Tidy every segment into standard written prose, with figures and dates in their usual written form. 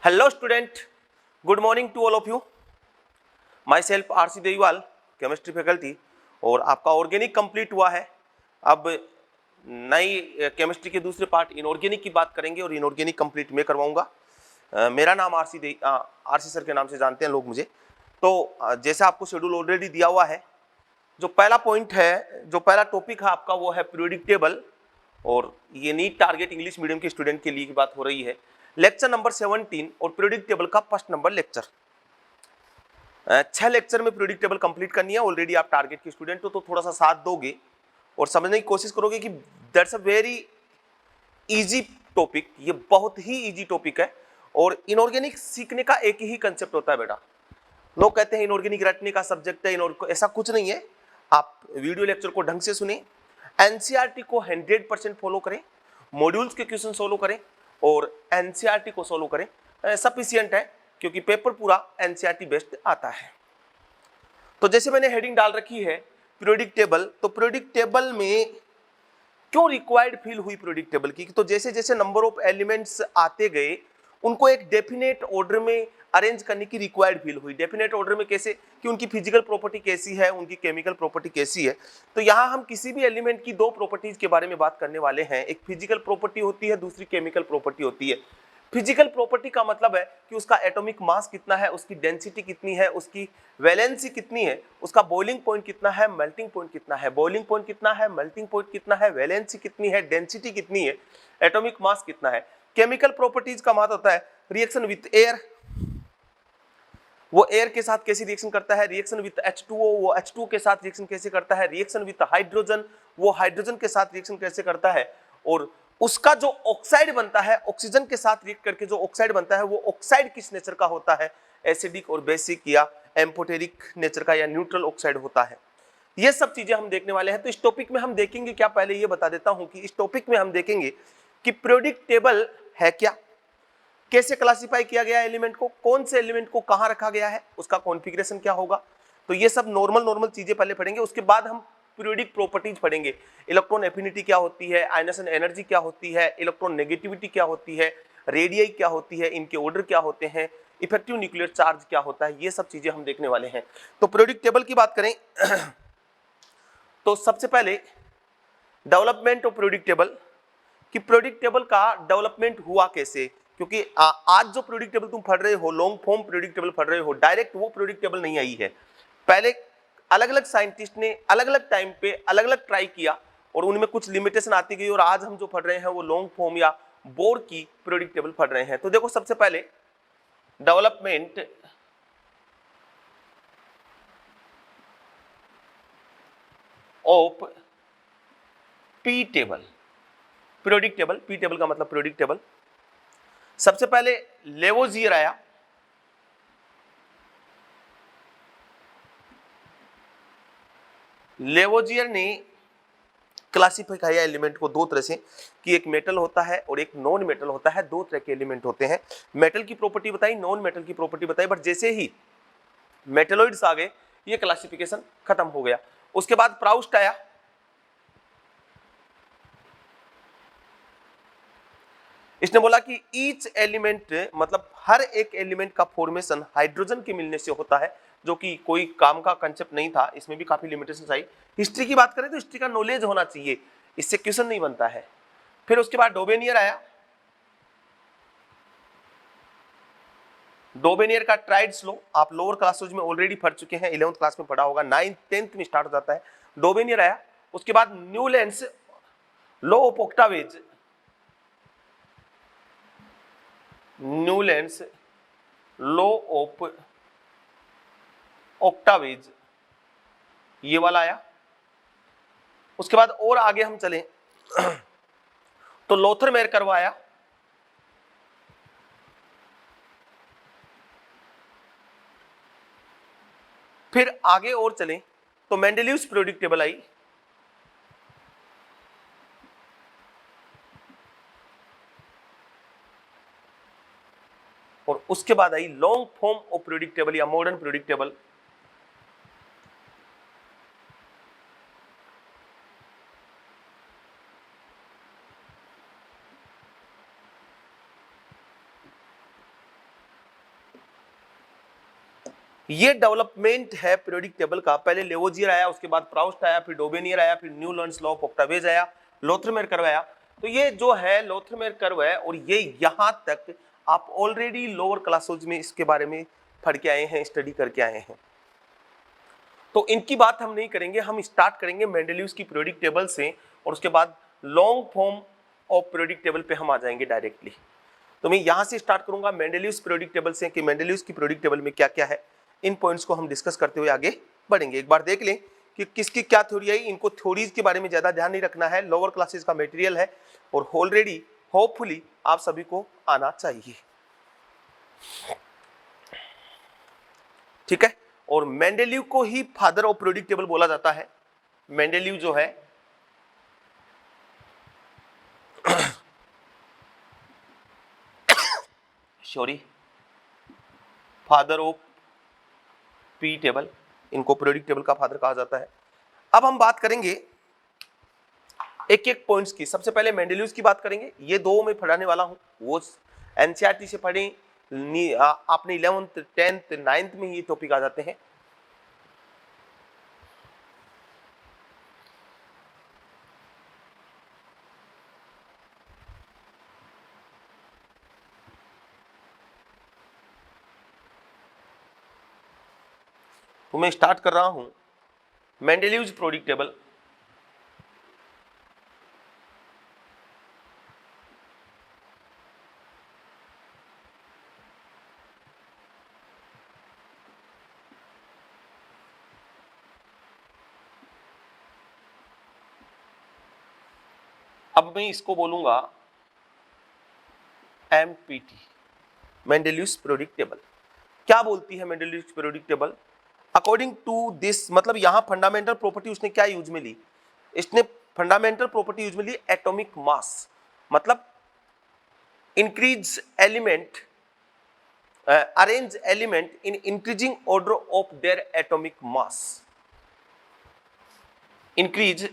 Hello student, good morning to all of you. Myself RC Deviwal, chemistry faculty. और आपका organic complete हुआ है। अब नई केमिस्ट्री के दूसरे पार्ट इनऑर्गेनिक की बात करेंगे और इनऑर्गेनिक कंप्लीट मैं करवाऊंगा। मेरा नाम आरसी सर के नाम से जानते हैं लोग मुझे। तो जैसा आपको शेड्यूल ऑलरेडी दिया हुआ है, जो पहला पॉइंट है, जो पहला टॉपिक है आपका, वो है पीरियोडिक टेबल। और ये नीट टारगेट इंग्लिश मीडियम के स्टूडेंट के लिए की बात हो रही है। लेक्चर नंबर 17 और पीरियोडिक टेबल का फर्स्ट नंबर लेक्चर। 6 लेक्चर में पीरियोडिक टेबल कंप्लीट करनी है। ऑलरेडी आप टारगेट के स्टूडेंट हो तो थोड़ा सा साथ दोगे और समझने की कोशिश करोगे कि that's a very easy topic. ये बहुत ही इजी टॉपिक है। और इनऑर्गेनिक सीखने का एक ही कंसेप्ट होता है बेटा। लोग कहते हैं इनऑर्गेनिक रटने का सब्जेक्ट है, ऐसा कुछ नहीं है। आप वीडियो लेक्चर को ढंग से सुने, एनसीईआरटी को 100% फॉलो करें, मॉड्यूल्स के क्वेश्चन सोल्व करें और एनसीईआरटी को सोल्व करें, सफिशिएंट है, क्योंकि पेपर पूरा एनसीईआरटी बेस्ड आता है। तो जैसे मैंने हेडिंग डाल रखी है पीरियोडिक टेबल, तो पीरियोडिक टेबल में क्यों रिक्वायर्ड फील हुई पीरियोडिक टेबल की? तो जैसे जैसे नंबर ऑफ एलिमेंट्स आते गए, उनको एक डेफिनेट ऑर्डर में अरेंज करने की रिक्वायर्ड फील हुई। डेफिनेट ऑर्डर में कैसे? कि उनकी फिजिकल प्रॉपर्टी कैसी है, उनकी केमिकल प्रॉपर्टी कैसी है। तो यहाँ हम किसी भी एलिमेंट की दो प्रॉपर्टीज के बारे में बात करने वाले हैं। एक फिजिकल प्रॉपर्टी होती है, दूसरी केमिकल प्रॉपर्टी होती है। फिजिकल प्रॉपर्टी का मतलब है कि उसका एटॉमिक मास कितना है, उसकी डेंसिटी कितनी है, उसकी वैलेंसी कितनी है, उसका बॉइलिंग पॉइंट कितना है, मेल्टिंग पॉइंट कितना है। बॉइलिंग पॉइंट कितना है, मेल्टिंग पॉइंट कितना है, वैलेंसी कितनी है, डेंसिटी कितनी है, एटॉमिक मास कितना है। केमिकल प्रॉपर्टीज का मतलब होता है रिएक्शन विथ एयर, वो एयर के साथ कैसे रिएक्शन करता है। रिएक्शन विथ H2O, वो H2O के साथ रिएक्शन कैसे करता है। रिएक्शन विथ हाइड्रोजन, वो हाइड्रोजन के साथ रिएक्शन कैसे करता है। और उसका जो ऑक्साइड बनता है, ऑक्सीजन के साथ रिएक्ट करके जो ऑक्साइड बनता है, वो ऑक्साइड किस नेचर का होता है, एसिडिक और बेसिक या एम्फोटेरिक नेचर का या न्यूट्रल ऑक्साइड होता है। ये सब चीजें हम देखने वाले हैं। तो इस टॉपिक में हम देखेंगे क्या, पहले ये बता देता हूं कि इस टॉपिक में हम देखेंगे कि पीरियोडिक टेबल है क्या, कैसे क्लासिफाई किया गया एलिमेंट को, कौन से एलिमेंट को कहां रखा गया है, उसका कॉन्फ़िगरेशन क्या होगा। तो ये सब नॉर्मल चीजें पहले पढ़ेंगे। उसके बाद हम पीरियोडिक प्रॉपर्टीज पढ़ेंगे। इलेक्ट्रॉन एफिनिटी क्या होती है, आयनेशन एनर्जी क्या होती है, इलेक्ट्रॉन नेगेटिविटी क्या होती है, रेडियाई क्या होती है, इनके ऑर्डर क्या होते हैं, इफेक्टिव न्यूक्लियर चार्ज क्या होता है। ये सब चीजें हम देखने वाले हैं। तो पीरियोडिक टेबल की बात करें तो सबसे पहले डेवलपमेंट ऑफ पीरियोडिक टेबल, कि पीरियोडिक टेबल का डेवलपमेंट हुआ कैसे। क्योंकि आज जो पीरियोडिक टेबल तुम पढ़ रहे हो, लॉन्ग फॉर्म पीरियोडिक टेबल पढ़ रहे हो, डायरेक्ट वो पीरियोडिक टेबल नहीं आई है। पहले अलग अलग साइंटिस्ट ने अलग अलग टाइम पे अलग अलग ट्राई किया और उनमें कुछ लिमिटेशन आती गई, और आज हम जो पढ़ रहे हैं वो लॉन्ग फॉर्म या बोर की पीरियोडिक टेबल पढ़ रहे हैं। तो देखो, सबसे पहले development of P table, periodic table, P table का मतलब पीरियोडिक टेबल। सबसे पहले लेवोजियर आया। लेवोजियर ने क्लासिफाई किया एलिमेंट को दो तरह से, कि एक मेटल होता है और एक नॉन मेटल होता है। दो तरह के एलिमेंट होते हैं। मेटल की प्रॉपर्टी बताई, नॉन मेटल की प्रॉपर्टी बताई। बट जैसे ही मेटलॉइड्स आ गए, ये क्लासिफिकेशन खत्म हो गया। उसके बाद प्राउस्ट आया। इसने बोला कि ईच एलिमेंट, मतलब हर एक एलिमेंट का फॉर्मेशन हाइड्रोजन के मिलने से होता है, जो कि कोई काम का कंसेप्ट नहीं था। इसमें भी काफी लिमिटेशन आई। हिस्ट्री की बात करें तो हिस्ट्री का नॉलेज होना चाहिए, इससे क्वेश्चन नहीं बनता है। फिर उसके बाद डोबेनियर आया। डोबेनियर का ट्राइड्स लो आप लोअर क्लासेज में ऑलरेडी पढ़ चुके हैं, 11th क्लास में पढ़ा होगा, 9th 10th में स्टार्ट हो जाता है। डोबेनियर आया। उसके बाद Newlands law of octaves, Newlands law of octaves, ये वाला आया। उसके बाद और आगे हम चलें तो लोथर मेयर करवाया। फिर आगे और चलें तो मेंडेलिव्स पीरियोडिक टेबल आई। और उसके बाद I long form of periodic table या मॉडर्न पीरियोडिक टेबल। ये डेवलपमेंट है पीरियोडिक टेबल का। पहले लेवोजियर आया, उसके बाद प्राउस्ट आया, फिर डोबेनियर आया, फिर न्यूलैंड्स लॉ ऑफ ओक्टावेज आया, लोथरमेयर कर्व आया। तो ये जो है लोथरमेयर कर्व है, और ये यहां तक आप ऑलरेडी लोअर क्लासेज में इसके बारे में पढ़ के आए हैं, स्टडी करके आए हैं, तो इनकी बात हम नहीं करेंगे। हम स्टार्ट करेंगे मेंडेलियस की पीरियोडिक टेबल से, और उसके बाद long form of periodic table पे हम आ जाएंगे डायरेक्टली। तो मैं यहां से स्टार्ट करूंगा मेंडेलियस पीरियोडिक टेबल से, कि मेंडेलियस की पीरियोडिक टेबल में क्या क्या है। इन पॉइंट्स को हम डिस्कस करते हुए आगे बढ़ेंगे। एक बार देख लें कि किसकी क्या थ्योरी है। इनको थ्योरीज के बारे में ज्यादा ध्यान नहीं रखना है, लोअर क्लासेस का मटेरियल है, और ऑलरेडी होपफुली आप सभी को आना चाहिए, ठीक है। और मेंडेलीव को ही फादर ऑफ पीरियोडिक टेबल बोला जाता है। मेंडेलीव जो है sorry, father of P table, इनको पीरियोडिक टेबल का फादर कहा जाता है। अब हम बात करेंगे एक एक पॉइंट्स की। सबसे पहले मेंडेलियस की बात करेंगे, ये दो मैं पढ़ाने वाला हूं, वो एनसीईआरटी से पढ़े, आपने 11th 10th 9th में ये टॉपिक आ जाते हैं। तो मैं स्टार्ट कर रहा हूं मेंडेलियस पीरियोडिक टेबल। अब मैं इसको बोलूंगा एमपीटी, मेंडेलियस पीरियोडिक टेबल। क्या बोलती है Mendeleev's periodic table? According to this, मतलब यहां फंडामेंटल प्रॉपर्टी उसने क्या यूज में ली? इसने फंडामेंटल प्रॉपर्टी यूज में ली एटॉमिक मास, मतलब increase element, arrange element in increasing order of their atomic mass, increase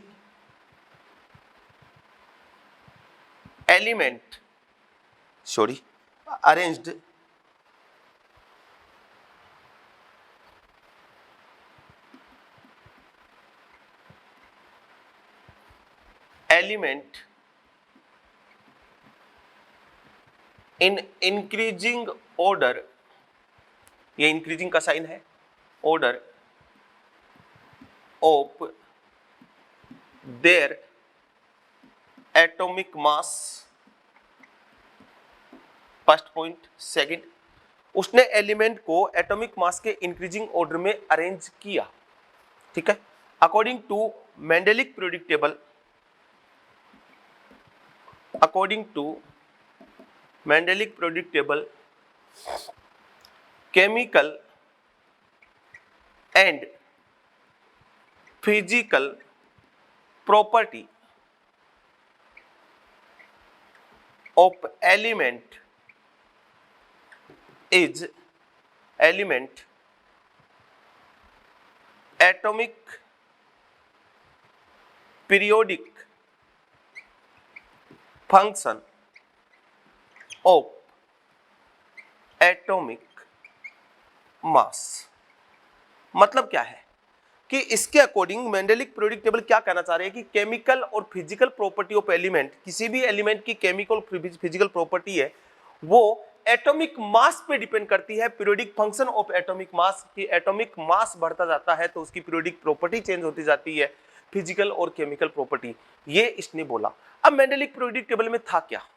element, sorry, arranged element in increasing order, ये increasing का साइन है, order of their atomic mass, first point. Second, उसने element को atomic mass के increasing order में arrange किया, ठीक है। According to Mendeleev's periodic table, according to Mendeleev's periodic table, chemical and physical property of element is element atomic periodic function of atomic मास। मतलब क्या है कि इसके अकॉर्डिंग मेंडेलिक पीरियोडिक टेबल क्या कहना चाह रहे हैं कि केमिकल और फिजिकल प्रॉपर्टी ऑफ एलिमेंट, किसी भी एलिमेंट की केमिकल फिजिकल प्रॉपर्टी है वो एटॉमिक मास पे डिपेंड करती है। पीरियोडिक फंक्शन ऑफ एटॉमिक मास, की एटॉमिक मास बढ़ता जाता है तो उसकी पीरियोडिक प्रॉपर्टी चेंज होती जाती है, फिजिकल और केमिकल प्रॉपर्टी, ये इसने बोला। अब मेंडेलिक पीरियोडिक टेबल में था क्या?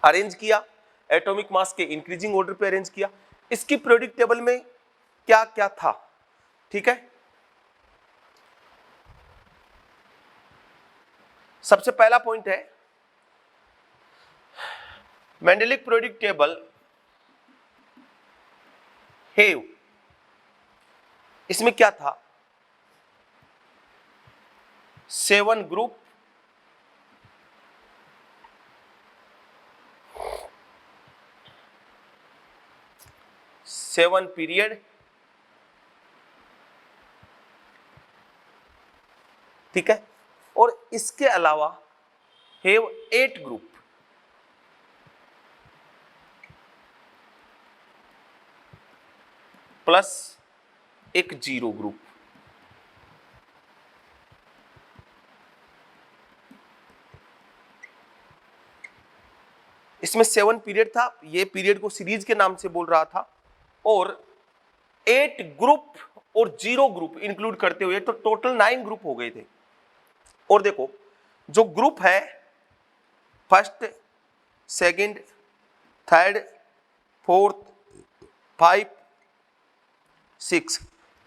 अरेंज किया, एटॉमिक मास के इंक्रीजिंग ऑर्डर पे अरेंज किया। इसकी पीरियोडिक टेबल में क्या क्या था, ठीक है। सबसे पहला पॉइंट है मेंडेलिक पीरियोडिक टेबल हैव, इसमें क्या था? 7 ग्रुप, 7 पीरियड, ठीक है। और इसके अलावा हैव 8 ग्रुप, प्लस एक जीरो ग्रुप। इसमें 7 पीरियड था, ये पीरियड को सीरीज के नाम से बोल रहा था, और 8 ग्रुप और 0 ग्रुप इंक्लूड करते हुए तो टोटल 9 ग्रुप हो गए थे। और देखो जो ग्रुप है first, second, third, fourth, 5, 6,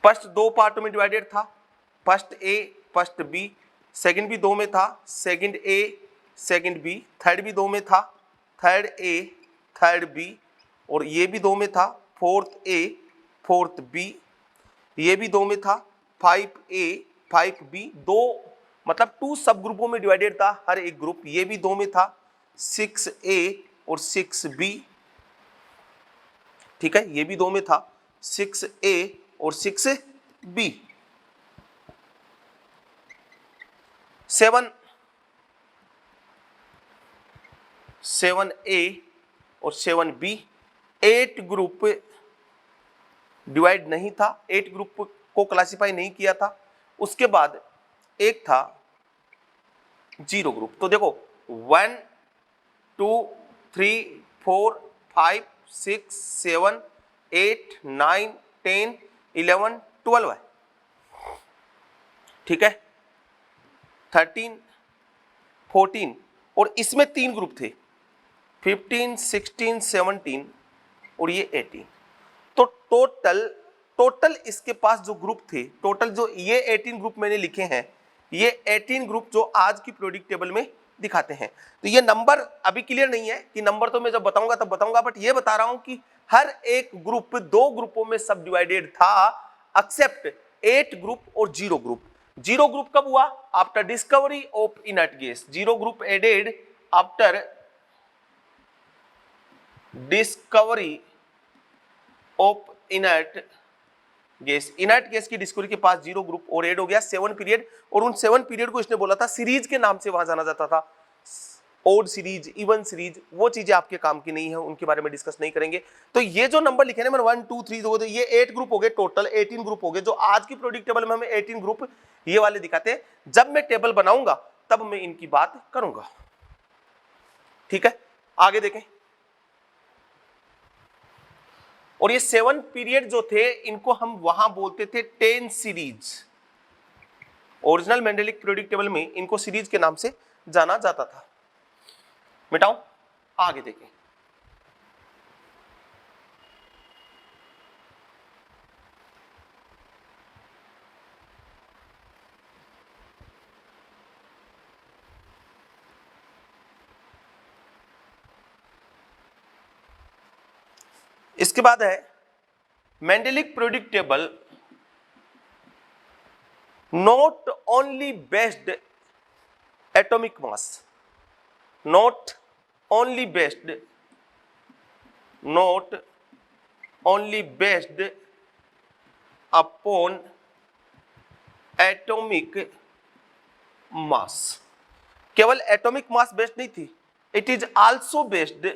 first 2 पार्टों में डिवाइडेड था, first A first B, second भी 2 में था, second A second B, third भी 2 में था, थर्ड ए थर्ड बी, और ये भी 2 में था, फोर्थ ए फोर्थ बी, ये भी 2 में था, 5A 5B, 2 मतलब 2 सब ग्रुपों में डिवाइडेड था हर एक ग्रुप, ये भी 2 में था, 6A और 6B, ठीक है, ये भी 2 में था, 6A और 6B, 7A और 7B, 8 ग्रुप डिवाइड नहीं था, 8 ग्रुप को क्लासिफाई नहीं किया था। उसके बाद एक था 0 ग्रुप। तो देखो 1 2 3 4 5 6 7 8 9 10 11 12 है, ठीक है, 13 14, और इसमें 3 ग्रुप थे, 15 16 17 और ये 18। तो टोटल इसके पास जो ग्रुप थे, टोटल जो ये 18 ग्रुप मैंने लिखे हैं, ये 18 ग्रुप जो आज की प्रोडिक्ट टेबल में दिखाते हैं। तो ये नंबर अभी क्लियर नहीं है कि नंबर तो मैं जब बताऊंगा तब बताऊंगा, बट ये बता रहा हूं कि हर एक ग्रुप 2 ग्रुपों में सब डिवाइडेड था, एक्सेप्ट 8 ग्रुप और 0 ग्रुप। 0 ग्रुप कब हुआ? After discovery of inert gas. 0 group added after discovery of inert gas. Inert gas की डिस्कवरी के पास 0 ग्रुप और ऐड हो गया, 7 पीरियड, और उन 7 पीरियड को इसने बोला था सीरीज के नाम से वहां जाना जाता था, ओड सीरीज, इवन सीरीज, वो चीजें आपके काम की नहीं है, उनके बारे में डिस्कस नहीं करेंगे। तो ये जो नंबर लिखे ना मैंने 1 2 3 2, ये 8 ग्रुप हो गए, टोटल 18 ग्रुप हो गए, जो आज की प्रोडिक्ट टेबल में हमें 18 ग्रुप ये वाले दिखाते हैं। जब मैं टेबल बनाऊंगा तब मैं इनकी बात करूंगा, ठीक है। आगे देखें, और ये 7 पीरियड जो थे इनको हम वहां बोलते थे 10 सीरीज। ओरिजिनल मेंडेलिक पीरियोडिक टेबल में इनको सीरीज के नाम से जाना जाता था। मिटाऊं, आगे देखें। इसके बाद है Mendeleev's periodic table not only based atomic mass, not only based upon atomic mass। केवल एटॉमिक मास बेस्ड नहीं थी, it is also based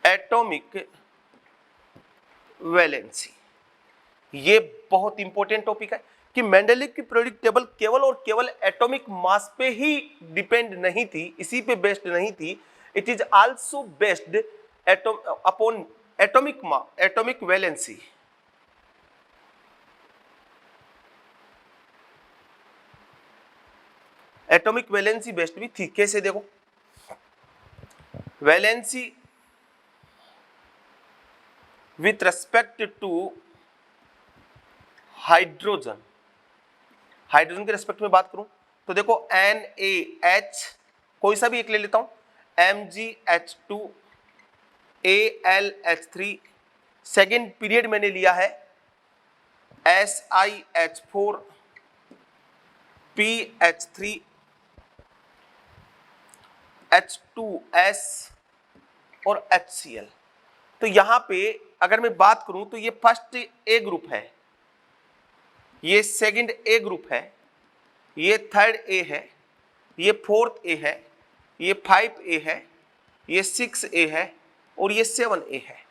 atomic valency. ये बहुत इंपॉर्टेंट टॉपिक है कि मेंडेलिक की पीरियोडिक टेबल केवल और केवल एटॉमिक मास पे ही डिपेंड नहीं थी, इसी पे बेस्ड नहीं थी, it is also based upon atomic valency. Atomic valency based भी थी। कैसे? देखो, valency with respect to hydrogen के रेस्पेक्ट में बात करूं तो देखो NaH, कोई सा भी एक ले लेता हूं, MgH2 AlH3, सेकेंड पीरियड मैंने लिया है SiH4 PH3 H2S और HCl। तो यहां पे अगर मैं बात करूं तो ये फर्स्ट ए ग्रुप है, ये सेकंड ए ग्रुप है, ये थर्ड ए है, ये फोर्थ ए है, ये 5a है, ये 6a है और ये 7a है।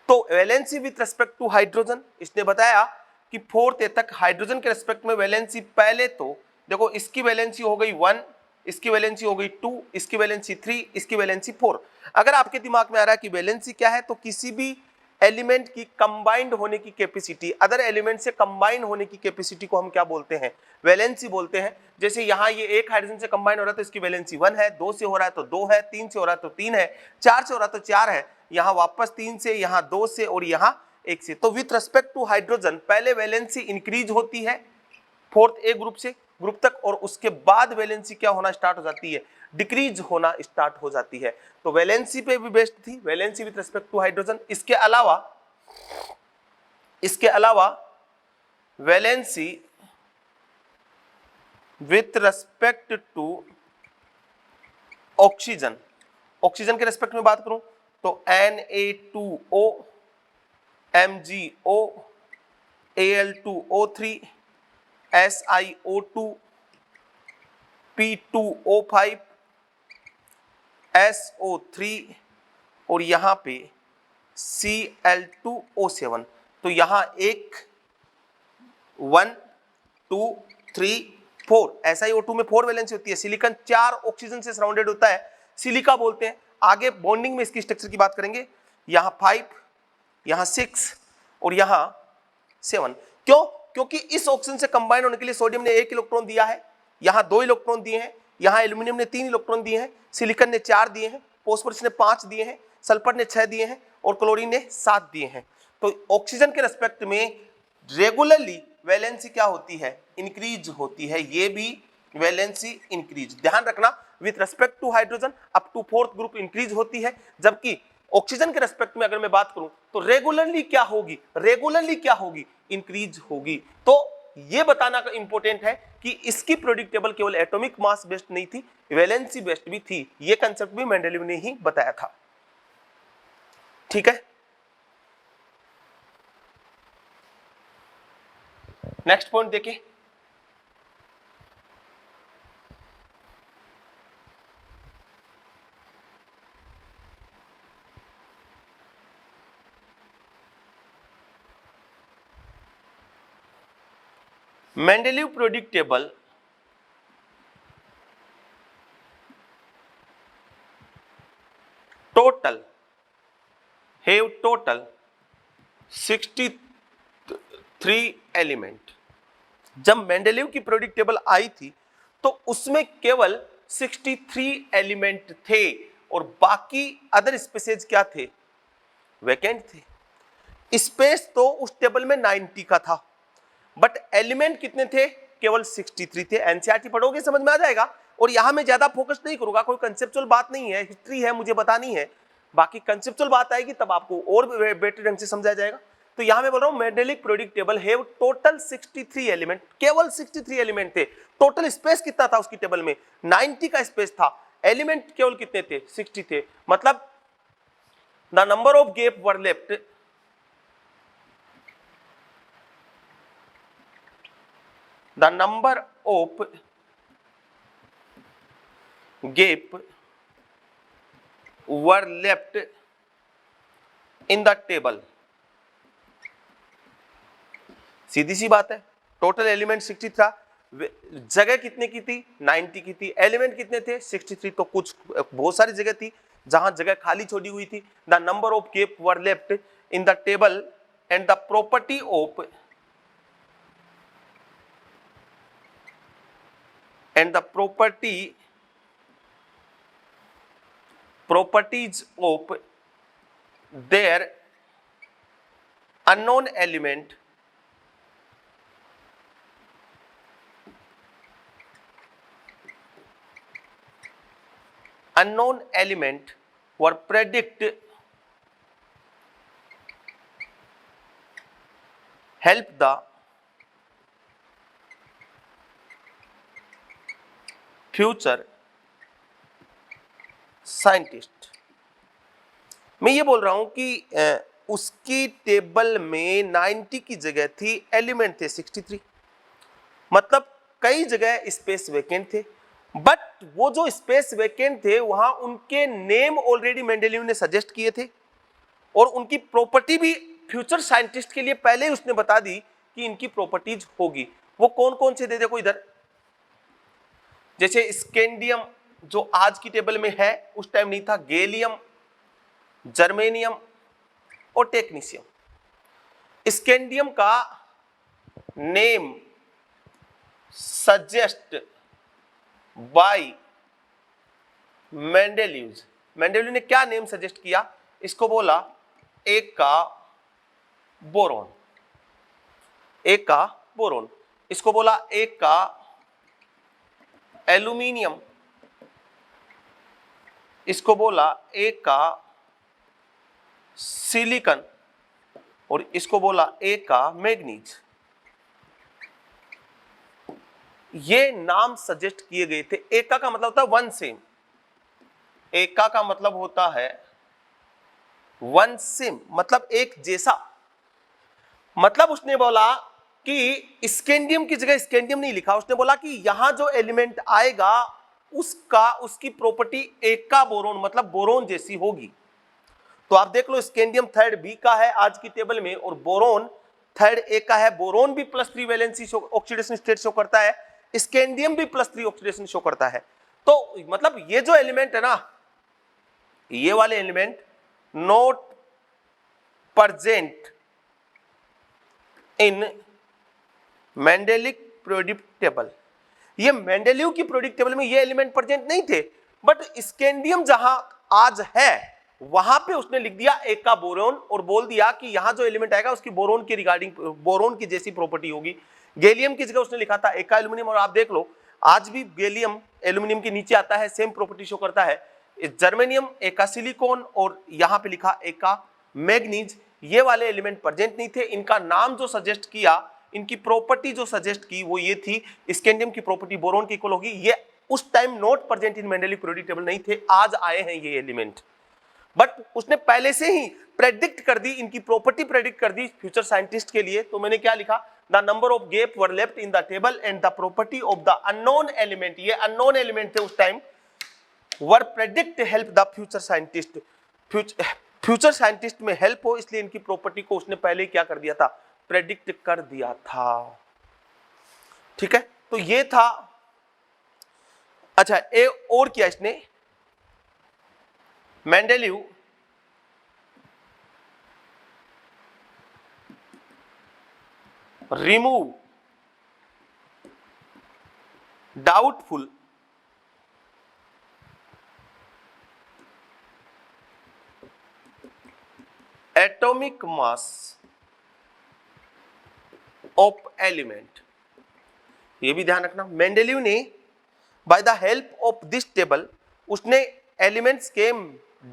तो valency with respect to hydrogen, इसने बताया कि 4th A तक हाइड्रोजन के रेस्पेक्ट में वैलेंसी, पहले तो देखो इसकी वैलेंसी हो गई 1, इसकी वैलेंसी हो गई 2, इसकी वैलेंसी 3, इसकी वैलेंसी 4। अगर आपके दिमाग में आ रहा है कि वैलेंसी क्या है, तो किसी भी एलिमेंट की कंबाइंड होने की कैपेसिटी, अदर एलिमेंट से कंबाइन होने की कैपेसिटी को हम क्या बोलते हैं, वैलेंसी बोलते हैं। जैसे यहाँ ये एक हाइड्रोजन से कंबाइन हो रहा है तो इसकी वैलेंसी 1 है, 2 से हो रहा है तो 2 है, 3 से हो रहा है तो 3 है, 4 से हो रहा है तो 4 है, यहाँ वापस 3 से, यहाँ 2 से और यहाँ 1 से। तो विथ रेस्पेक्ट टू हाइड्रोजन पहले वैलेंसी इंक्रीज होती है 4th A ग्रुप तक, और उसके बाद वैलेंसी क्या होना स्टार्ट हो जाती है, डिक्रीज होना स्टार्ट हो जाती है। तो वैलेंसी पे भी बेस्ड थी, valency with respect to hydrogen. इसके अलावा valency with respect to oxygen, oxygen के रेस्पेक्ट में बात करूं तो Na2O, MgO, Al2O3, SiO2, P2O5, SO3 और यहां पे Cl2O7। तो यहां 1 2 3 4, SiO2 में 4 वैलेंसी होती है। सिलिकॉन 4 ऑक्सीजन से सराउंडेड होता है, सिलिका बोलते हैं। आगे बॉन्डिंग में इसकी स्ट्रक्चर की बात करेंगे, यहां 5, यहां 6 और यहां 7। क्यों? क्योंकि इस ऑक्सीजन से कंबाइन होने के लिए सोडियम ने 1 इलेक्ट्रॉन दिया है, यहां 2 इलेक्ट्रॉन दिए हैं, यहां एल्यूमिनियम ने 3 इलेक्ट्रॉन दिए हैं, सिलिकॉन ने 4 दिए हैं, फास्फोरस ने 5 दिए हैं, सल्फर ने 6 दिए हैं और क्लोरीन ने 7 दिए हैं। तो ऑक्सीजन के रेस्पेक्ट में रेगुलरली वैलेंसी क्या होती है, इंक्रीज होती है। ये भी वैलेंसी इंक्रीज, ध्यान रखना, with respect to hydrogen up to 4th group increase होती है, जबकि ऑक्सीजन के रेस्पेक्ट में अगर मैं बात करूं तो रेगुलरली क्या होगी, इंक्रीज होगी। तो ये बताना का इंपॉर्टेंट है कि इसकी पीरियोडिक टेबल केवल एटॉमिक मास बेस्ड नहीं थी, वैलेंसी बेस्ड भी थी। ये कंसेप्ट भी मेंडेलीव ने ही बताया था। ठीक है, नेक्स्ट पॉइंट देखिए, Mendeleev periodic table total 63 element. जब मेंडेलीव की पीरियोडिक टेबल आई थी तो उसमें केवल 63 एलिमेंट थे और बाकी अदर स्पेसेज क्या थे, वैकेंट थे। स्पेस तो उस टेबल में 90 का था, बट एलिमेंट कितने थे, केवल 63 थे। एनसीईआरटी पढ़ोगे समझ में आ जाएगा, और यहां मैं ज्यादा फोकस नहीं करूंगा, कोई कंसेप्चुअल बात नहीं है, हिस्ट्री है मुझे बतानी है, बाकी कंसेप्चुअल बात आएगी तब आपको और बेटर ढंग से समझा जाएगा। तो यहां मैं बोल रहा हूं Mendeleev periodic table have total 63 element, केवल 63 एलिमेंट थे। टोटल स्पेस कितना था उसकी टेबल में, 90 का स्पेस था, एलिमेंट केवल कितने थे, 60 थे। मतलब the number of gap were left, the number of gap were left in the table। सीधी सी बात है, टोटल एलिमेंट 60 था, जगह कितने की थी, 90 की थी, एलिमेंट कितने थे, 63। तो कुछ बहुत सारी जगह थी जहां जगह खाली छोड़ी हुई थी। The number of gap were left in the table and the property of and the properties of their unknown element were predict help the future scientist. मैं ये बोल रहा हूं कि उसकी टेबल में 90 की जगह थी, एलिमेंट थे 63, मतलब कई जगह स्पेस वैकेंट थे बट वो जो स्पेस वैकेंट थे वहां उनके नेम ऑलरेडी मेंडेलीव ने सजेस्ट किए थे और उनकी प्रॉपर्टी भी फ्यूचर साइंटिस्ट के लिए पहले ही उसने बता दी कि इनकी प्रॉपर्टीज होगी। वो कौन कौन से दे देखो इधर, जैसे स्कैंडियम जो आज की टेबल में है उस टाइम नहीं था, गैलियम, जर्मेनियम और टेक्नीशियम। स्कैंडियम का name suggest by Mendeleev, Mendeleev ने क्या नेम सजेस्ट किया, इसको बोला एक का बोरोन, एक का बोरोन, इसको बोला एक का एल्यूमिनियम, इसको बोला एक का सिलिकॉन और इसको बोला एक का मैग्नीज। ये नाम सजेस्ट किए गए थे। एका का मतलब होता है वन सेम, एका का मतलब होता है वन सेम, मतलब एक जैसा। मतलब उसने बोला कि स्कैंडियम की जगह स्कैंडियम नहीं लिखा, उसने बोला कि यहां जो एलिमेंट आएगा उसका उसकी प्रॉपर्टी एका बोरोन मतलब बोरोन जैसी होगी। तो आप देख लो स्कैंडियम थर्ड बी का है आज की टेबल में और बोरोन थर्ड ए का है। बोरोन भी +3 वैलेंसी ऑक्सीडेशन स्टेट शो करता है, स्कैंडियम भी +3 ऑक्सीडेशन शो करता है। तो मतलब ये जो एलिमेंट है ना, ये वाले element not present in Mendeleev product table. ये मेंडेलीव की प्रोडक्ट टेबल में ये एलिमेंट प्रेजेंट नहीं थे, बट स्कैंडियम जहां आज है वहां पे उसने लिख दिया एका बोरोन और बोल दिया कि यहां जो एलिमेंट आएगा उसकी बोरोन के रिगार्डिंग बोरोन की जैसी प्रॉपर्टी होगी। गैलियम की जगह उसने लिखा था एका एल्यूमिनियम और आप देख लो आज भी गैलियम एल्यूमिनियम के नीचे आता है, सेम प्रॉपर्टी शो करता है। जर्मेनियम एका सिलिकॉन और यहां पे लिखा एका मैग्नीज। ये वाले एलिमेंट प्रेजेंट नहीं थे। इनका नाम जो सजेस्ट किया, इनकी प्रॉपर्टी जो सजेस्ट की वो ये थी, स्कैंडियम की प्रॉपर्टी बोरोन की इक्वल होगी। ये उस time not present in Mendeleev periodic table नहीं थे, आज आए हैं ये एलिमेंट। बट उसने पहले से ही प्रेडिक्ट कर दी, इनकी प्रॉपर्टी प्रेडिक्ट कर दी फ्यूचर साइंटिस्ट के लिए। तो मैंने क्या लिखा, the number of gap were left in the table and the property of the unknown element, ये अननोन एलिमेंट थे उस time, were predict help the future scientist. Future scientist में हेल्प हो इसलिए इनकी प्रॉपर्टी को उसने पहले क्या कर दिया था, प्रेडिक्ट कर दिया था। ठीक है, तो ये था। अच्छा, ए और किया इसने, Mendeleev remove doubtful atomic mass of element. ये भी ध्यान रखना, मेंडेलीव ने by the help of this table उसने एलिमेंट्स के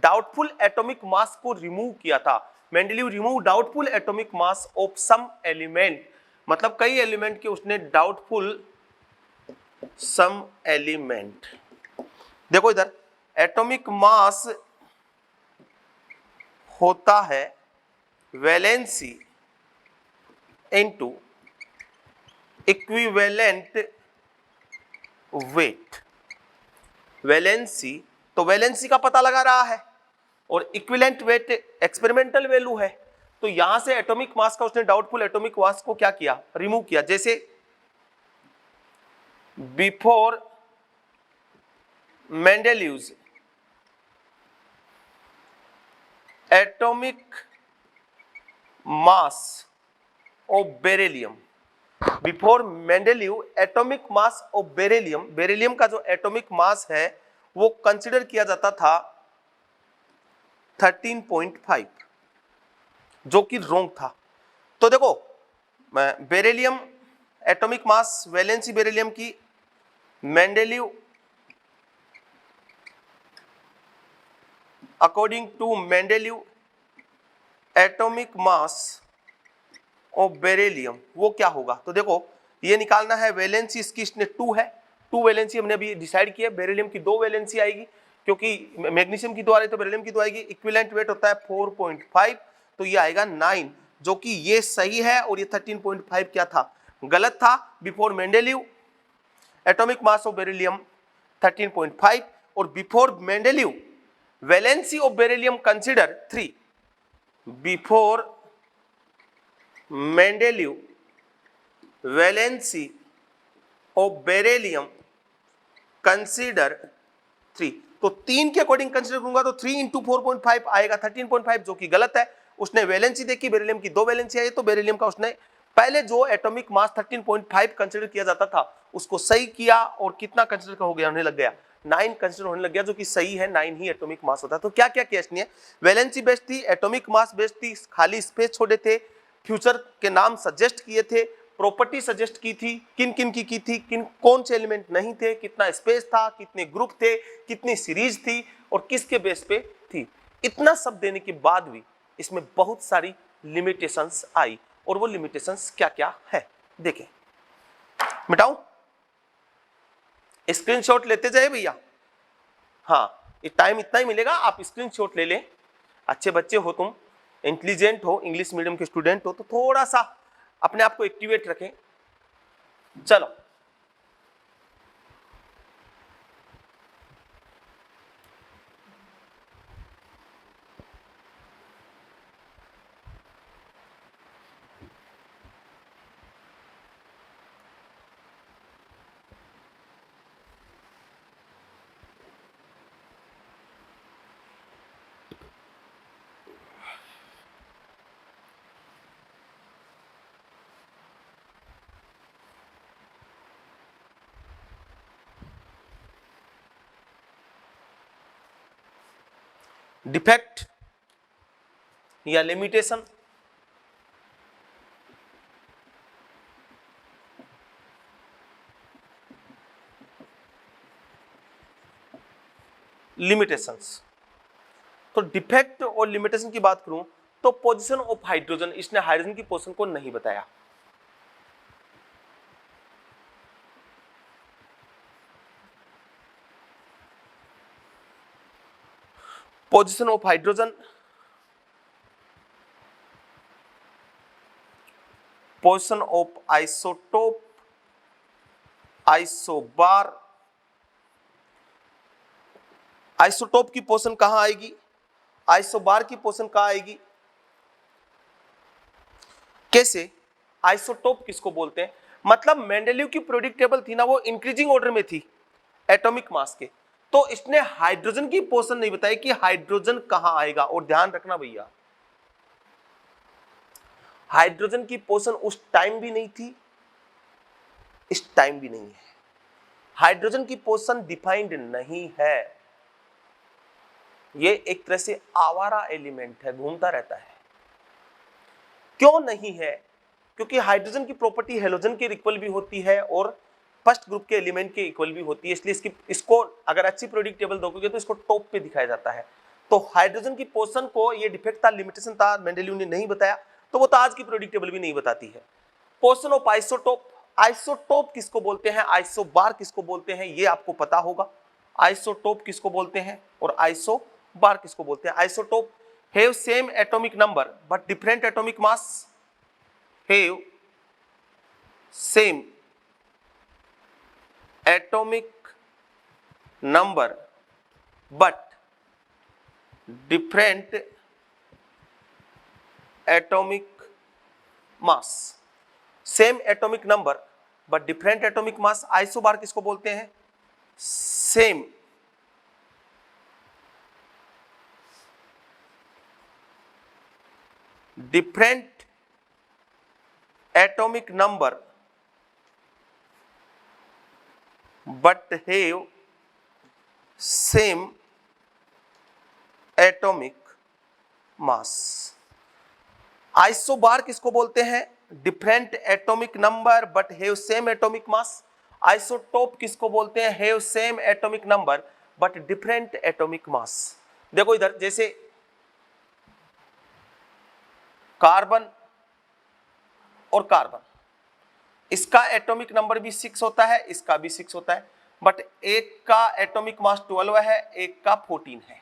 डाउटफुल एटॉमिक मास को रिमूव किया था। Mendeleev remove doubtful atomic mass of some element, मतलब कई एलिमेंट के उसने डाउटफुल सम एलिमेंट। देखो इधर एटॉमिक मास होता है valency into equivalent weight. Valency तो वैलेंसी का पता लगा रहा है और इक्विवेलेंट वेट एक्सपेरिमेंटल वैल्यू है। तो यहां से एटॉमिक मास का उसने डाउटफुल एटॉमिक मास को क्या किया, रिमूव किया। जैसे before Mendeleev's atomic mass of beryllium, before Mendeleev atomic mass of beryllium, beryllium का जो एटॉमिक मास है वो कंसिडर किया जाता था 13.5, जो कि रॉन्ग था। तो देखो beryllium atomic mass valency beryllium की, Mendeleev according to Mendeleev atomic mass of beryllium वो क्या होगा। तो देखो ये निकालना है, वैलेंसी इसकी इसने 2 है, 2 वैलेंसी हमने अभी डिसाइड किया। बेरिलियम की 2 वैलेंसी आएगी क्योंकि मैग्नीशियम की 2 आ रही तो बेरिलियम की 2 आएगी। इक्विवेलेंट वेट होता है 4.5, तो ये आएगा 9, जो कि ये सही है। और ये 13.5 क्या था, गलत था। Before Mendeleev atomic mass of beryllium 13.5 और before Mendeleev valency of beryllium consider 3, before Mendeleev valency of beryllium consider 3, तो 3 के अकॉर्डिंग कंसिडर करूंगा तो 3 इंटू 4.5 आएगा 13.5, जो कि गलत है। उसने वैलेंसी देखी, बेरिलियम की 2 वैलेंसी आई, तो बेरिलियम का उसने पहले जो एटॉमिक मास 13.5 कंसिडर किया जाता था उसको सही किया, और कितना कंसिडर होने लग गया, 9 कंसिडर होने लग गया, जो कि सही है, 9 ही एटॉमिक मास होता है। तो क्या क्या क्वेश्चन है, वैलेंसी बेस्ड थी, एटॉमिक मास बेस्ड थी, खाली स्पेस छोड़े थे, फ्यूचर के नाम सजेस्ट किए थे, प्रॉपर्टी सजेस्ट की थी, किन किन की थी, किन कौन से एलिमेंट नहीं थे, कितना स्पेस था, कितने ग्रुप थे, कितनी सीरीज थी और किसके बेस पे थी। इतना सब देने के बाद भी इसमें बहुत सारी लिमिटेशंस आई, और वो लिमिटेशंस क्या क्या है देखें। मिटाऊं, स्क्रीनशॉट लेते जाए भैया। हाँ, ये टाइम इतना ही मिलेगा, आप स्क्रीनशॉट ले लें। अच्छे बच्चे हो तुम, इंटेलिजेंट हो, इंग्लिश मीडियम के स्टूडेंट हो, तो थोड़ा सा अपने आप को एक्टिवेट रखें। चलो, डिफेक्ट या लिमिटेशन, लिमिटेशंस। तो डिफेक्ट और लिमिटेशन की बात करूं तो पोजीशन ऑफ हाइड्रोजन, इसने हाइड्रोजन की पोजीशन को नहीं बताया। Position of hydrogen, position of isotope, isobar, isotope की पोजीशन कहां आएगी, आइसोबार की पोजीशन कहां आएगी, कैसे, आइसोटोप किसको बोलते हैं। मतलब मेंडेलीव की प्रोडिक्ट टेबल थी ना, वो इंक्रीजिंग ऑर्डर में थी एटॉमिक मास के, तो इसने हाइड्रोजन की पोजीशन नहीं बताई कि हाइड्रोजन कहां आएगा। और ध्यान रखना भैया, हाइड्रोजन की पोजीशन उस टाइम भी नहीं थी, इस टाइम भी नहीं है। हाइड्रोजन की पोजीशन डिफाइंड नहीं है, ये एक तरह से आवारा एलिमेंट है, घूमता रहता है। क्यों नहीं है, क्योंकि हाइड्रोजन की प्रॉपर्टी हेलोजन के इक्वल भी होती है और फर्स्ट ग्रुप के एलिमेंट के इक्वल भी होती है, इसलिए इसको अगर अच्छी प्रोडिक्ट टेबल दोगे तो इसको टॉप पे दिखाया जाता है। तो हाइड्रोजन की पोजीशन को ये डिफेक्ट था, लिमिटेशन था, मेंडेलीव ने नहीं बताया, तो वो तो आज की प्रोडिक्ट टेबल भी नहीं बताती है। पोजीशन ऑफ आइसोटोप, आइसोटोप किसको बोलते हैं, आइसोबार किसको बोलते हैं, ये आपको पता होगा। आइसोटोप किसको बोलते हैं और आइसोबार किसको बोलते हैं। Isotope have same atomic number but different atomic mass, have same atomic number but different atomic mass, same atomic number but different atomic mass। Isobar किसको बोलते हैं, same different atomic number but have same atomic mass। Isobar किसको बोलते हैं, different atomic number but have same atomic mass. Isotope किसको बोलते हैं, have same atomic number but different atomic mass. देखो इधर, जैसे कार्बन और कार्बन, इसका एटॉमिक नंबर भी 6 होता है, इसका भी 6 होता है, बट एक का एटॉमिक मास 12 है, एक का 14 है।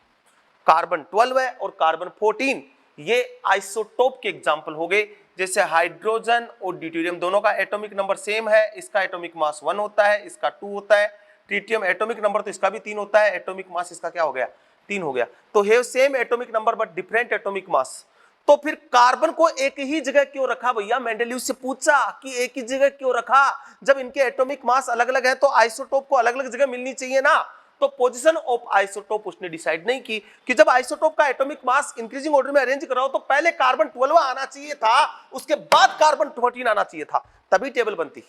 कार्बन 12 है और कार्बन 14, ये आइसोटोप के एग्जांपल हो गए। जैसे हाइड्रोजन और ड्यूटेरियम दोनों का एटॉमिक नंबर सेम है, इसका एटॉमिक मास 1 होता है, इसका 2 होता है, ट्रिटियम एटॉमिक नंबर तो इसका भी 3 होता है, एटॉमिक मास इसका क्या हो गया, 3 हो गया। तो have same atomic number but different atomic mass. तो फिर कार्बन को एक ही जगह क्यों रखा भैया? मेंडेलियस से पूछा कि एक ही जगह क्यों रखा, जब इनके एटॉमिक मास अलग अलग है तो आइसोटोप को अलग अलग जगह मिलनी चाहिए ना। तो पोजीशन ऑफ आइसोटोप उसने डिसाइड नहीं की कि जब आइसोटोप का एटॉमिक मास इंक्रीजिंग ऑर्डर में अरेंज कराओ तो पहले कार्बन 12 आना चाहिए था, उसके बाद कार्बन 14 आना चाहिए था, तभी टेबल बनती।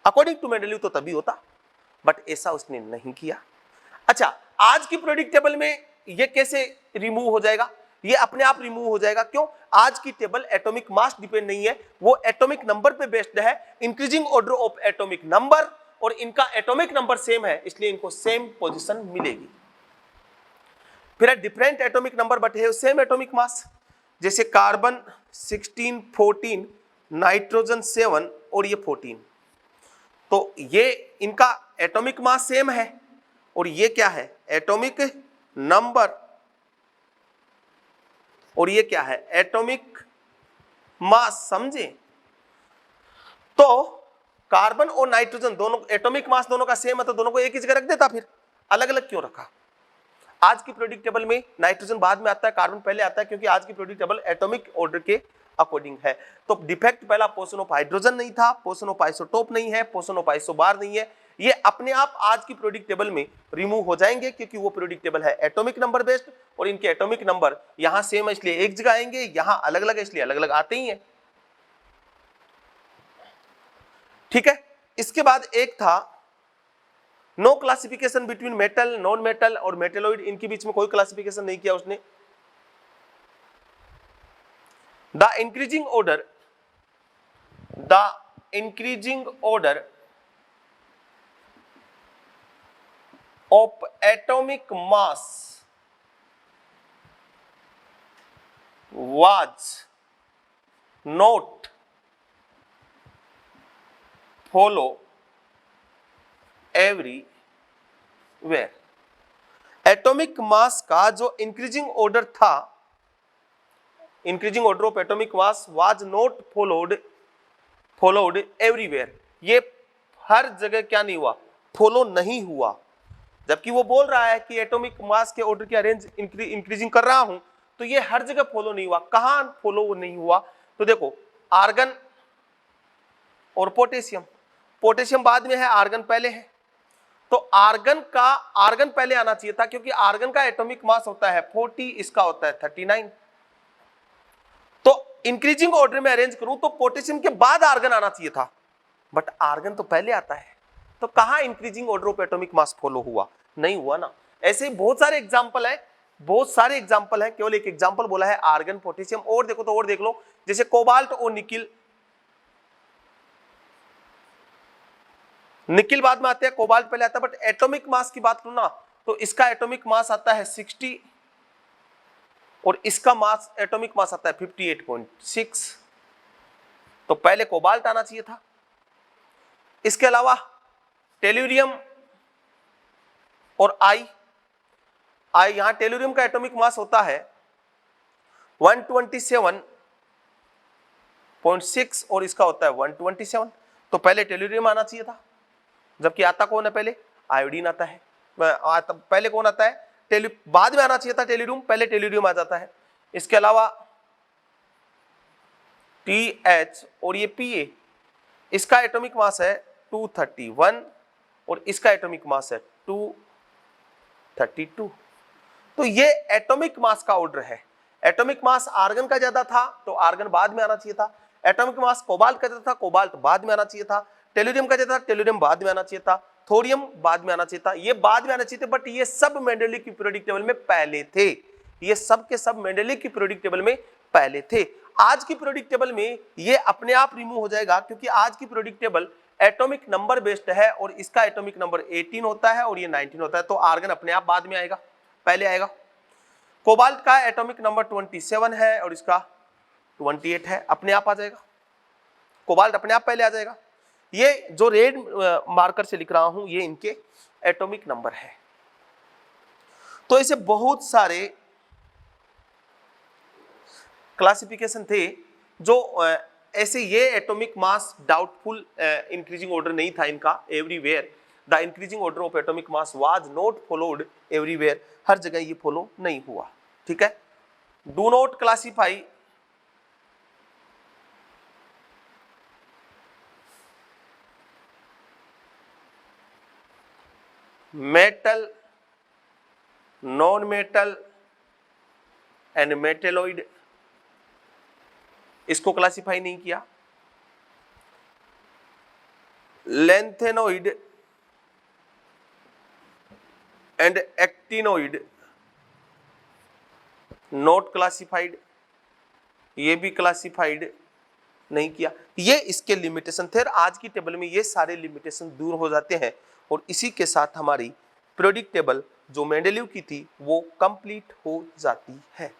अकॉर्डिंग टू मेंडेलिव तो तभी होता, बट ऐसा उसने नहीं किया। अच्छा, आज की पीरियोडिक टेबल में ये कैसे रिमूव हो जाएगा? ये अपने आप रिमूव हो जाएगा। क्यों? आज की टेबल एटॉमिक मास डिपेंड नहीं है, वो एटॉमिक नंबर पे बेस्ड है, increasing order of atomic number, और इनका एटॉमिक नंबर सेम है इसलिए इनको सेम पोजीशन मिलेगी। फिर डिफरेंट एटॉमिक नंबर बट है सेम एटॉमिक मास, जैसे कार्बन 16 14, नाइट्रोजन 7 और ये 14, तो ये इनका एटॉमिक मास सेम है और ये क्या है, एटॉमिक नंबर, और ये क्या है, एटॉमिक मास। समझे? तो कार्बन और नाइट्रोजन दोनों एटॉमिक मास दोनों का सेम है तो दोनों को एक ही जगह रख देता, फिर अलग अलग क्यों रखा? आज की पीरियोडिक टेबल में नाइट्रोजन बाद में आता है, कार्बन पहले आता है, क्योंकि आज की पीरियोडिक टेबल एटॉमिक ऑर्डर के अकॉर्डिंग है। तो डिफेक्ट पहला पोजीशन ऑफ हाइड्रोजन नहीं था, पोजीशन ऑफ आइसोटोप नहीं है, पोजीशन ऑफ आइसोबार नहीं है, ये अपने आप आज की पीरियोडिक टेबल में रिमूव हो जाएंगे क्योंकि वो पीरियोडिक टेबल है एटॉमिक नंबर बेस्ड, और इनके एटॉमिक नंबर यहां सेम है इसलिए एक जगह आएंगे, यहां अलग अलग है इसलिए अलग अलग आते ही हैं। ठीक है, इसके बाद एक था no classification between metal, non metal और मेटेलॉइड, इनके बीच में कोई क्लासिफिकेशन नहीं किया उसने। The increasing order of atomic mass was not follow everywhere। Atomic mass का जो इंक्रीजिंग ऑर्डर था, increasing order of atomic mass was not followed everywhere, ये हर जगह क्या नहीं हुआ, फॉलो नहीं हुआ। जबकि वो बोल रहा है कि एटॉमिक मास के ऑर्डर की अरेंज इंक्रीजिंग कर रहा हूं, तो ये हर जगह फॉलो नहीं हुआ। कहां फॉलो नहीं हुआ? तो देखो, आर्गन और पोटेशियम, पोटेशियम बाद में है, आर्गन पहले है, तो आर्गन पहले आना चाहिए था क्योंकि आर्गन का एटॉमिक मास होता है 40, इसका होता है 39। तो इंक्रीजिंग ऑर्डर में अरेंज करूं तो पोटेशियम के बाद आर्गन आना चाहिए था, बट आर्गन तो पहले आता है, तो कहां increasing order of atomic mass follow हुआ? नहीं हुआ ना। ऐसे बहुत सारे एग्जांपल है, बहुत सारे एग्जांपल है, केवल एक एग्जांपल बोला है आर्गन पोटेशियम। और देखो तो और देख लो, जैसे कोबाल्ट और निकिल, निकिल बाद में आते हैं, कोबाल्ट पहले आता है, बट एटॉमिक मास की बात करूं ना तो इसका एटॉमिक मास आता है 60 और इसका मास एटॉमिक मास आता है 58.6, तो पहले कोबाल्ट आना चाहिए था। इसके अलावा टेल्यूरियम और आई, यहां टेल्यूरियम का एटॉमिक मास होता है 127.6 और इसका होता है 127, तो पहले टेल्यूरियम आना चाहिए था, जबकि आता कौन है पहले? आयोडीन आता है। पहले कौन आता है? बाद में आना चाहिए था टेल्यूरियम, पहले टेल्यूरियम आ जाता है। इसके अलावा TH और ये Pa, इसका एटॉमिक मास है 231 और इसका एटॉमिक मास है 232, तो ये एटॉमिक मास का ऑर्डर है। एटॉमिक मास आर्गन का ज्यादा था तो आर्गन बाद में आना चाहिए था, एटॉमिक मास कोबाल्ट का ज्यादा था, कोबाल्ट बाद में आना चाहिए था, टेल्यूरियम का ज्यादा था, टेल्यूरियम बाद में आना चाहिए था, थोरियम बाद में आना चाहिए था, ये बाद में आना चाहिए थे, बट ये सब मेंडेलिव की पीरियोडिक टेबल में पहले थे, ये सब के सब मेंडेलिव की पीरियोडिक टेबल में पहले थे। आज की पीरियोडिक टेबल में ये अपने आप रिमूव हो जाएगा क्योंकि आज की periodic table atomic number based है और इसका एटॉमिक नंबर 18 होता है और ये 19 होता है, तो आर्गन अपने आप बाद में आएगा, पहले आएगा। कोबाल्ट का एटॉमिक नंबर 27 है और इसका 28 है, अपने आप आ जाएगा, कोबाल्ट अपने आप पहले आ जाएगा। ये जो रेड मार्कर से लिख रहा हूं ये इनके एटॉमिक नंबर है। तो ऐसे बहुत सारे क्लासिफिकेशन थे जो ऐसे, ये atomic mass doubtful increasing order नहीं था इनका everywhere, the increasing order of atomic mass was not followed everywhere, हर जगह ये फॉलो नहीं हुआ। ठीक है, do not classify metal, non metal and metalloid, इसको क्लासिफाई नहीं किया। Lanthanoid and actinoid not classified, ये भी क्लासिफाइड नहीं किया। ये इसके लिमिटेशन थे और आज की टेबल में ये सारे लिमिटेशन दूर हो जाते हैं और इसी के साथ हमारी पीरियोडिक टेबल जो मेंडेलीव की थी वो कंप्लीट हो जाती है।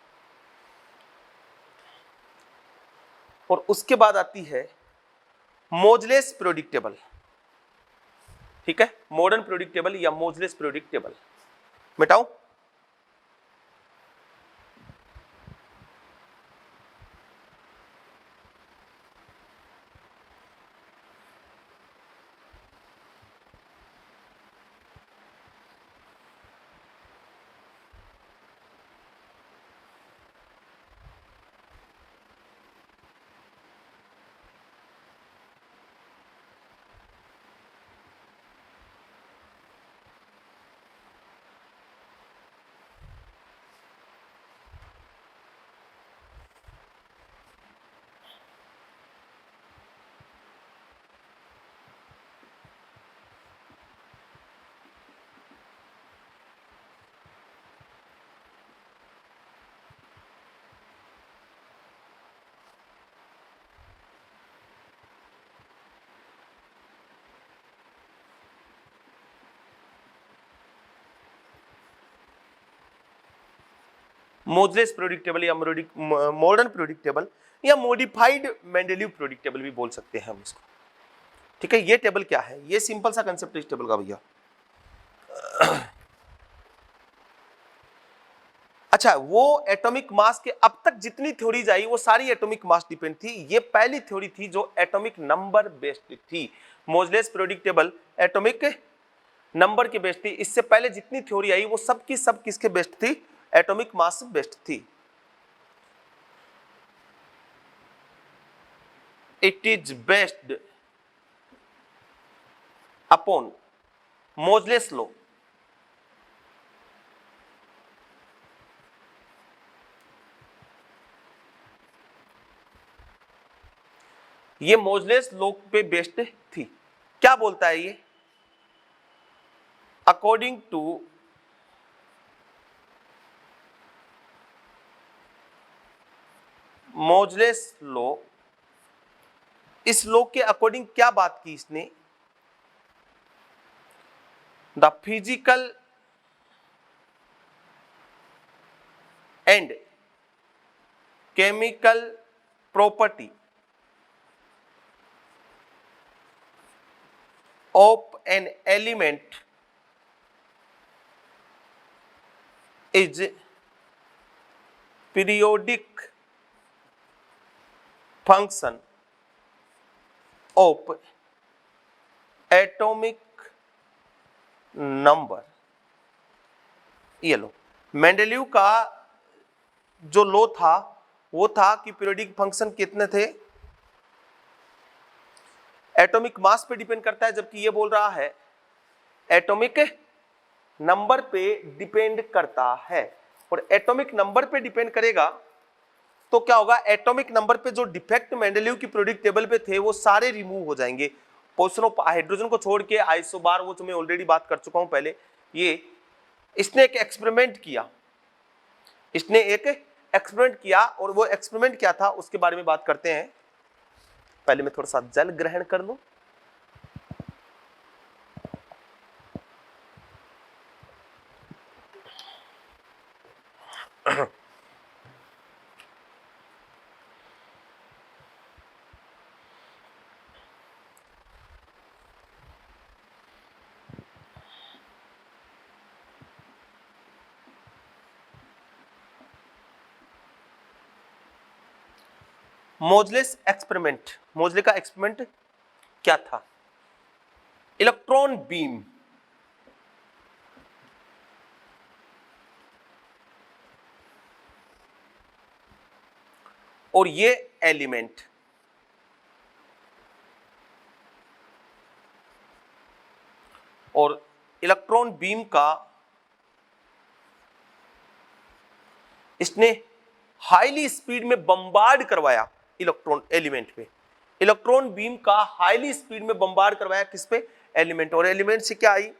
और उसके बाद आती है मोजलेस पीरियोडिक टेबल। ठीक है, मॉडर्न पीरियोडिक टेबल या मोजलेस पीरियोडिक टेबल। मिटाऊं? मोजलेस पीरियोडिक टेबल या मॉडर्न पीरियोडिक टेबल या मॉडिफाइड मेंडेलीव पीरियोडिक टेबल भी बोल सकते हैं हम इसको। ठीक है, ये टेबल क्या है? ये सिंपल सा कंसेप्ट इस टेबल का भैया। अच्छा, वो एटॉमिक मास के अब तक जितनी थ्योरीज आई वो सारी एटॉमिक मास डिपेंड थी। ये पहली थ्योरी थी जो एटॉमिक नंबर बेस्ड थी। मोजलेस पीरियोडिक टेबल एटॉमिक नंबर के बेस्ड थी। इससे पहले जितनी थ्योरी आई वो सब की सब किसके बेस्ड थी? एटॉमिक मास बेस्ड थी। It is based upon Moseley's law. ये मोजलेस लॉ पे बेस्ड थी। क्या बोलता है ये? अकॉर्डिंग टू मोजलेस लॉ, इस लॉ के अकॉर्डिंग क्या बात की इसने? The physical and chemical property of an element is periodic function of atomic number. ये लो, मेंडेलीव का जो लॉ था वो था कि पीरियोडिक फंक्शन कितने थे? एटॉमिक मास पे डिपेंड करता है, जबकि ये बोल रहा है एटॉमिक नंबर पे डिपेंड करता है। और एटॉमिक नंबर पे डिपेंड करेगा तो क्या होगा? एटॉमिक नंबर पे जो डिफेक्ट मेंडेलीव की पीरियोडिक टेबल पे थे वो सारे रिमूव हो जाएंगे। पोजीशन ऑफ हाइड्रोजन को छोड़ के आइसोबार, वो तो मैं ऑलरेडी बात कर चुका हूं पहले। ये इसने एक एक्सपेरिमेंट किया, और वो एक्सपेरिमेंट क्या था उसके बारे में बात करते हैं। पहले मैं थोड़ा सा जल ग्रहण कर लूं। मोजलेस एक्सपेरिमेंट, मोजले का एक्सपेरिमेंट क्या था? इलेक्ट्रॉन बीम और ये एलिमेंट। और इलेक्ट्रॉन बीम का इसने हाईली स्पीड में बम्बार्ड करवाया इलेक्ट्रॉन एलिमेंट पे। इलेक्ट्रॉन बीम का हाईली स्पीड में बम्बार्ड करवाया किस पे? एलिमेंट। और एलिमेंट से क्या आई?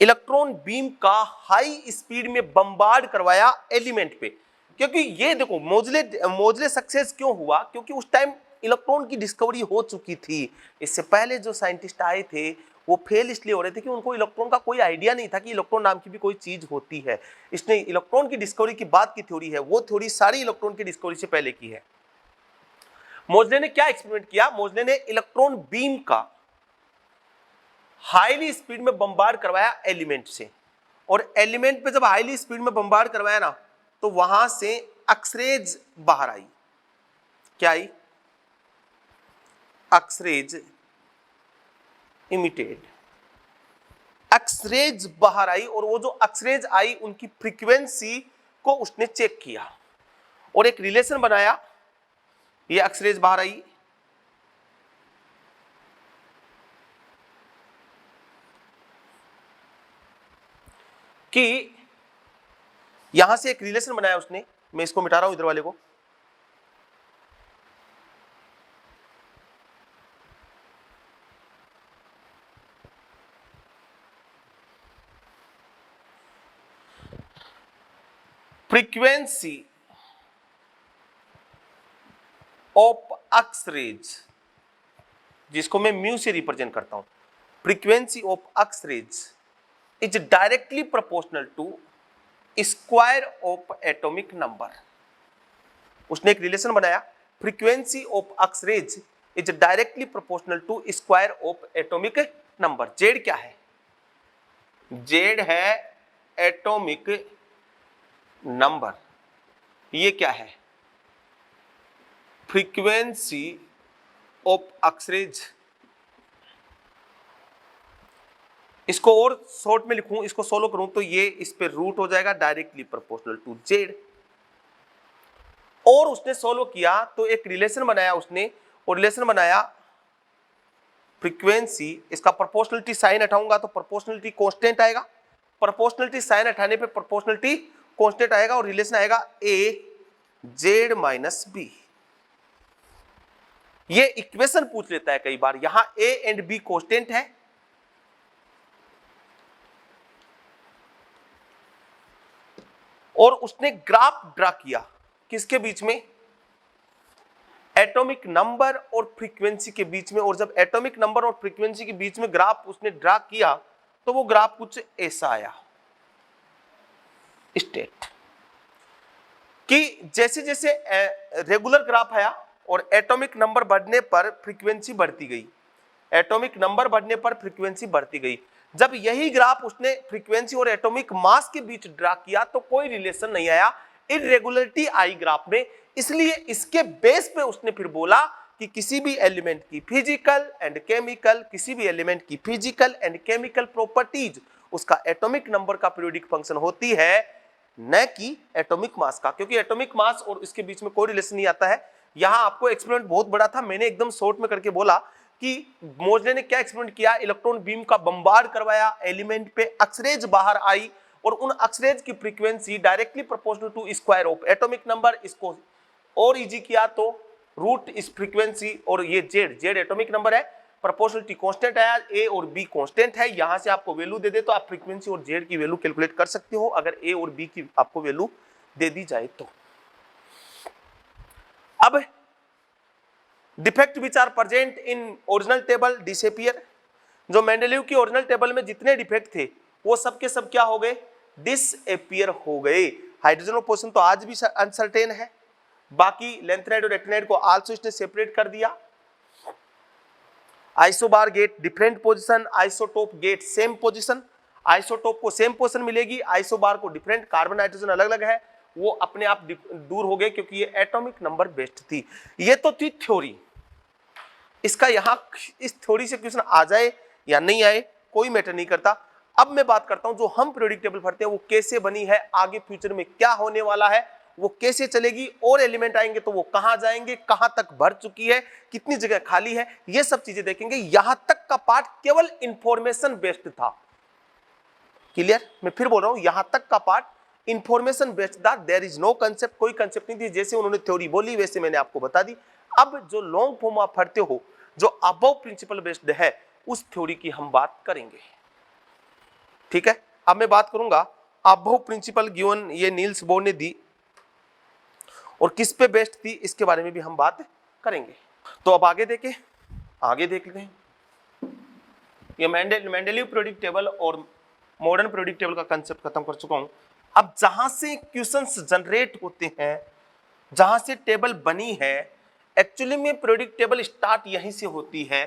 इलेक्ट्रॉन बीम का हाई स्पीड में बम्बार्ड करवाया एलिमेंट पे। क्योंकि ये देखो मोजले सक्सेस क्यों हुआ? क्योंकि उस टाइम इलेक्ट्रॉन की डिस्कवरी हो चुकी थी। इससे पहले जो साइंटिस्ट आए थे वो फेल इसलिए हो रहे थे कि उनको इलेक्ट्रॉन का कोई आइडिया नहीं था कि इलेक्ट्रॉन नाम की भी कोई चीज होती है। इसने इलेक्ट्रॉन की डिस्कवरी की बात की थ्योरी है, वो थ्योरी सारी इलेक्ट्रॉन की डिस्कवरी से पहले की है। मोजले ने क्या एक्सपेरिमेंट किया? मोजले ने इलेक्ट्रॉन बीम का हाईली स्पीड में बम्बार्ड करवाया एलिमेंट से। और एलिमेंट पे जब हाईली स्पीड में बम्बार्ड करवाया ना, तो वहां से एक्सरेज बाहर आई। क्या आई? X-rays emitted. एक्सरेज बाहर आई, और वो जो एक्सरेज आई उनकी फ्रीक्वेंसी को उसने चेक किया और एक रिलेशन बनाया। ये एक्सरेज बाहर आई, कि यहां से एक रिलेशन बनाया उसने। मैं इसको मिटा रहा हूं, इधर वाले को। फ्रीक्वेंसी ऑफ एक्सरेज, जिसको मैं म्यू से रिप्रेजेंट करता हूं, frequency of X-rays is directly proportional to square of atomic number. उसने एक रिलेशन बनाया, frequency of X-rays is directly proportional to square of atomic number. Z क्या है? जेड है एटॉमिक नंबर। ये क्या है? Frequency of X-rays. इसको और शॉर्ट में लिखूं, इसको सोलो करूं तो ये इस पे रूट हो जाएगा, डायरेक्टली प्रोपोर्शनल टू जेड। और उसने सोलो किया तो एक रिलेशन बनाया उसने, और रिलेशन बनाया फ्रीक्वेंसी। इसका प्रोपोर्शनलिटी साइन हटाऊंगा तो प्रोपोर्शनलिटी कांस्टेंट आएगा, प्रोपोर्शनलिटी साइन हटाने पे प्रोपोर्शनलिटी कांस्टेंट आएगा, और रिलेशन आएगा ए जेड माइनस बी। ये इक्वेशन पूछ लेता है कई बार। यहां ए एंड बी कांस्टेंट है, और उसने ग्राफ ड्रा किया किसके बीच में? एटॉमिक नंबर और फ्रीक्वेंसी के बीच में। और जब एटॉमिक नंबर और फ्रीक्वेंसी के बीच में ग्राफ उसने ड्रा किया तो वो ग्राफ कुछ ऐसा आया, स्टेट कि जैसे जैसे रेगुलर ग्राफ आया और एटॉमिक नंबर बढ़ने पर फ्रीक्वेंसी बढ़ती गई, एटॉमिक नंबर बढ़ने पर फ्रीक्वेंसी बढ़ती गई। जब यही ग्राफ उसने फ्रीक्वेंसी और एटॉमिक मास के बीच ड्रा किया तो कोई रिलेशन नहीं आया, इरेगुलरिटी आई ग्राफ में। इसलिए इसके बेस पे उसने फिर बोला कि किसी भी एलिमेंट की फिजिकल एंड केमिकल, किसी भी एलिमेंट की फिजिकल एंड केमिकल प्रॉपर्टीज उसका एटॉमिक नंबर का पीरियोडिक फंक्शन होती है, न कि एटॉमिक मास का। क्योंकि एटॉमिक मास और इसके बीच में कोई रिलेशन नहीं आता है। यहां आपको एक्सपेरिमेंट बहुत बड़ा था, मैंने एकदम शॉर्ट में करके बोला कि मोजले ने क्या एक्सपेरिमेंट किया? इलेक्ट्रॉन बीम का बम्बार्ड करवाया एलिमेंट पे, एक्सरेज बाहर आई, और उन एक्सरेज की frequency directly proportional to square of atomic number. इसको और इजी किया तो रूट इस फ्रीक्वेंसी, और ये जेड, जेड एटॉमिक नंबर है, प्रोपोर्शनलिटी कांस्टेंट आया, ए और बी कांस्टेंट है। यहां से आपको वैल्यू दे दे तो आप फ्रीक्वेंसी और जेड की वैल्यू कैलकुलेट कर सकते हो, अगर ए और बी की आपको वैल्यू दे दी जाए तो। अब defect which are present in original table disappear. जो मेंडेलीव की ओरिजिनल टेबल में जितने डिफेक्ट थे वो सब के सब क्या हो गए? डिसअपीयर हो गए। हाइड्रोजन पोजीशन तो आज भी अनसर्टेन है, बाकी लेंथनाइड और एक्टिनाइड को आल्सो इसने सेपरेट कर दिया। Isobar get different position, isotope get same position. Isotope को सेम पोजीशन मिलेगी, आइसोबार को डिफरेंट, कार्बन नाइट्रोजन अलग अलग है, वो अपने आप दूर हो गए क्योंकि ये एटॉमिक नंबर बेस्ड थी। ये तो थी थ्योरी। इसका यहाँ इस थ्योरी से क्वेश्चन आ जाए या नहीं आए कोई मैटर नहीं करता। अब मैं बात करता हूं जो हम प्रेडिक्टेबल पढ़ते हैं वो कैसे बनी है, आगे फ्यूचर में क्या होने वाला है, वो कैसे चलेगी, और एलिमेंट आएंगे तो वो कहां जाएंगे, कहां तक भर चुकी है, कितनी जगह खाली है, ये सब चीजें देखेंगे। यहां तक का पार्ट केवल इंफॉर्मेशन बेस्ड था। क्लियर? मैं फिर बोल रहा हूं, यहां तक का पार्ट इंफॉर्मेशन बेस्ड था, देयर इज नो कंसेप्ट, कोई कंसेप्ट नहीं थी। जैसे उन्होंने थ्योरी बोली वैसे मैंने आपको बता दी। अब जो लॉन्ग फॉर्म आप पढ़ते हो जो अबव प्रिंसिपल बेस्ड है उस थ्योरी की हम बात करेंगे। ठीक है, अब मैं बात करूंगा अबव प्रिंसिपल गिवन ये नील्स बोर ने दी और किस पे बेस्ड थी इसके बारे में भी हम बात करेंगे। तो अब आगे देख लेते हैं। ये मेंडलीव प्रेडिक्ट टेबल और मॉडर्न प्रेडिक्ट टेबल का कंसेप्ट खत्म कर चुका हूं। अब जहां से क्वेश्चंस जनरेट होते हैं, जहां से टेबल बनी है, एक्चुअली में प्रेडिक्ट टेबल स्टार्ट यहीं से होती है।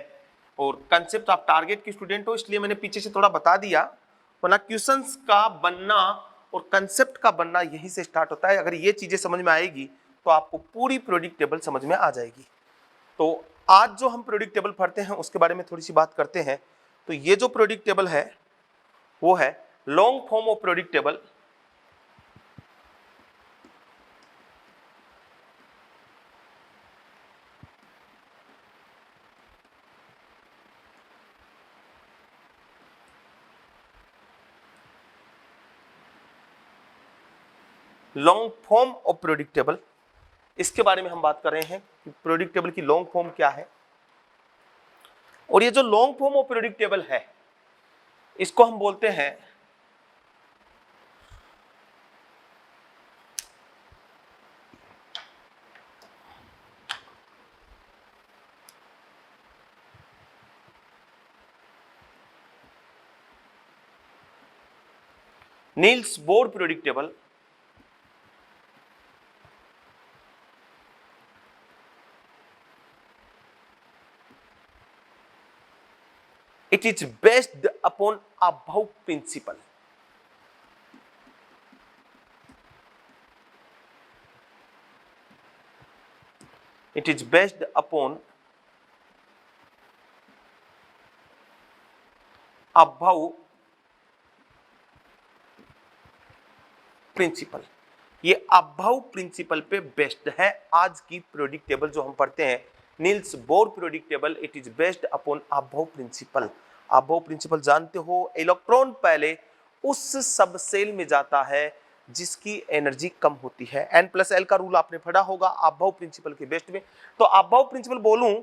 और कंसेप्ट आप टारगेट की स्टूडेंट हो इसलिए मैंने पीछे से थोड़ा बता दिया, वरना क्वेश्चंस का बनना और कंसेप्ट का बनना यहीं से स्टार्ट होता है। अगर ये चीजें समझ में आएगी तो आपको पूरी प्रेडिक्ट टेबल समझ में आ जाएगी। तो आज जो हम प्रेडिक्ट टेबल पढ़ते हैं उसके बारे में थोड़ी सी बात करते हैं। तो ये जो प्रेडिक्ट टेबल है वो है long form of predict table. Long form of predict table, इसके बारे में हम बात कर रहे हैं कि प्रेडिक्ट टेबल की लॉन्ग फॉर्म क्या है। और ये जो long form of predict table है इसको हम बोलते हैं Niels Bohr periodic table. It is based upon above principle. It is based upon above principle. ये अबव प्रिंसिपल पे बेस्ड है आज की प्रेडिक्ट टेबल जो हम पढ़ते हैं Niels Bohr periodic table. It is based upon Aufbau principle. Aufbau principle जानते हो, इलेक्ट्रॉन पहले उस सब सेल में जाता है जिसकी एनर्जी कम होती है। n+l का रूल आपने पढ़ा होगा अबव प्रिंसिपल के बेस्ड में। तो अबव प्रिंसिपल बोलूं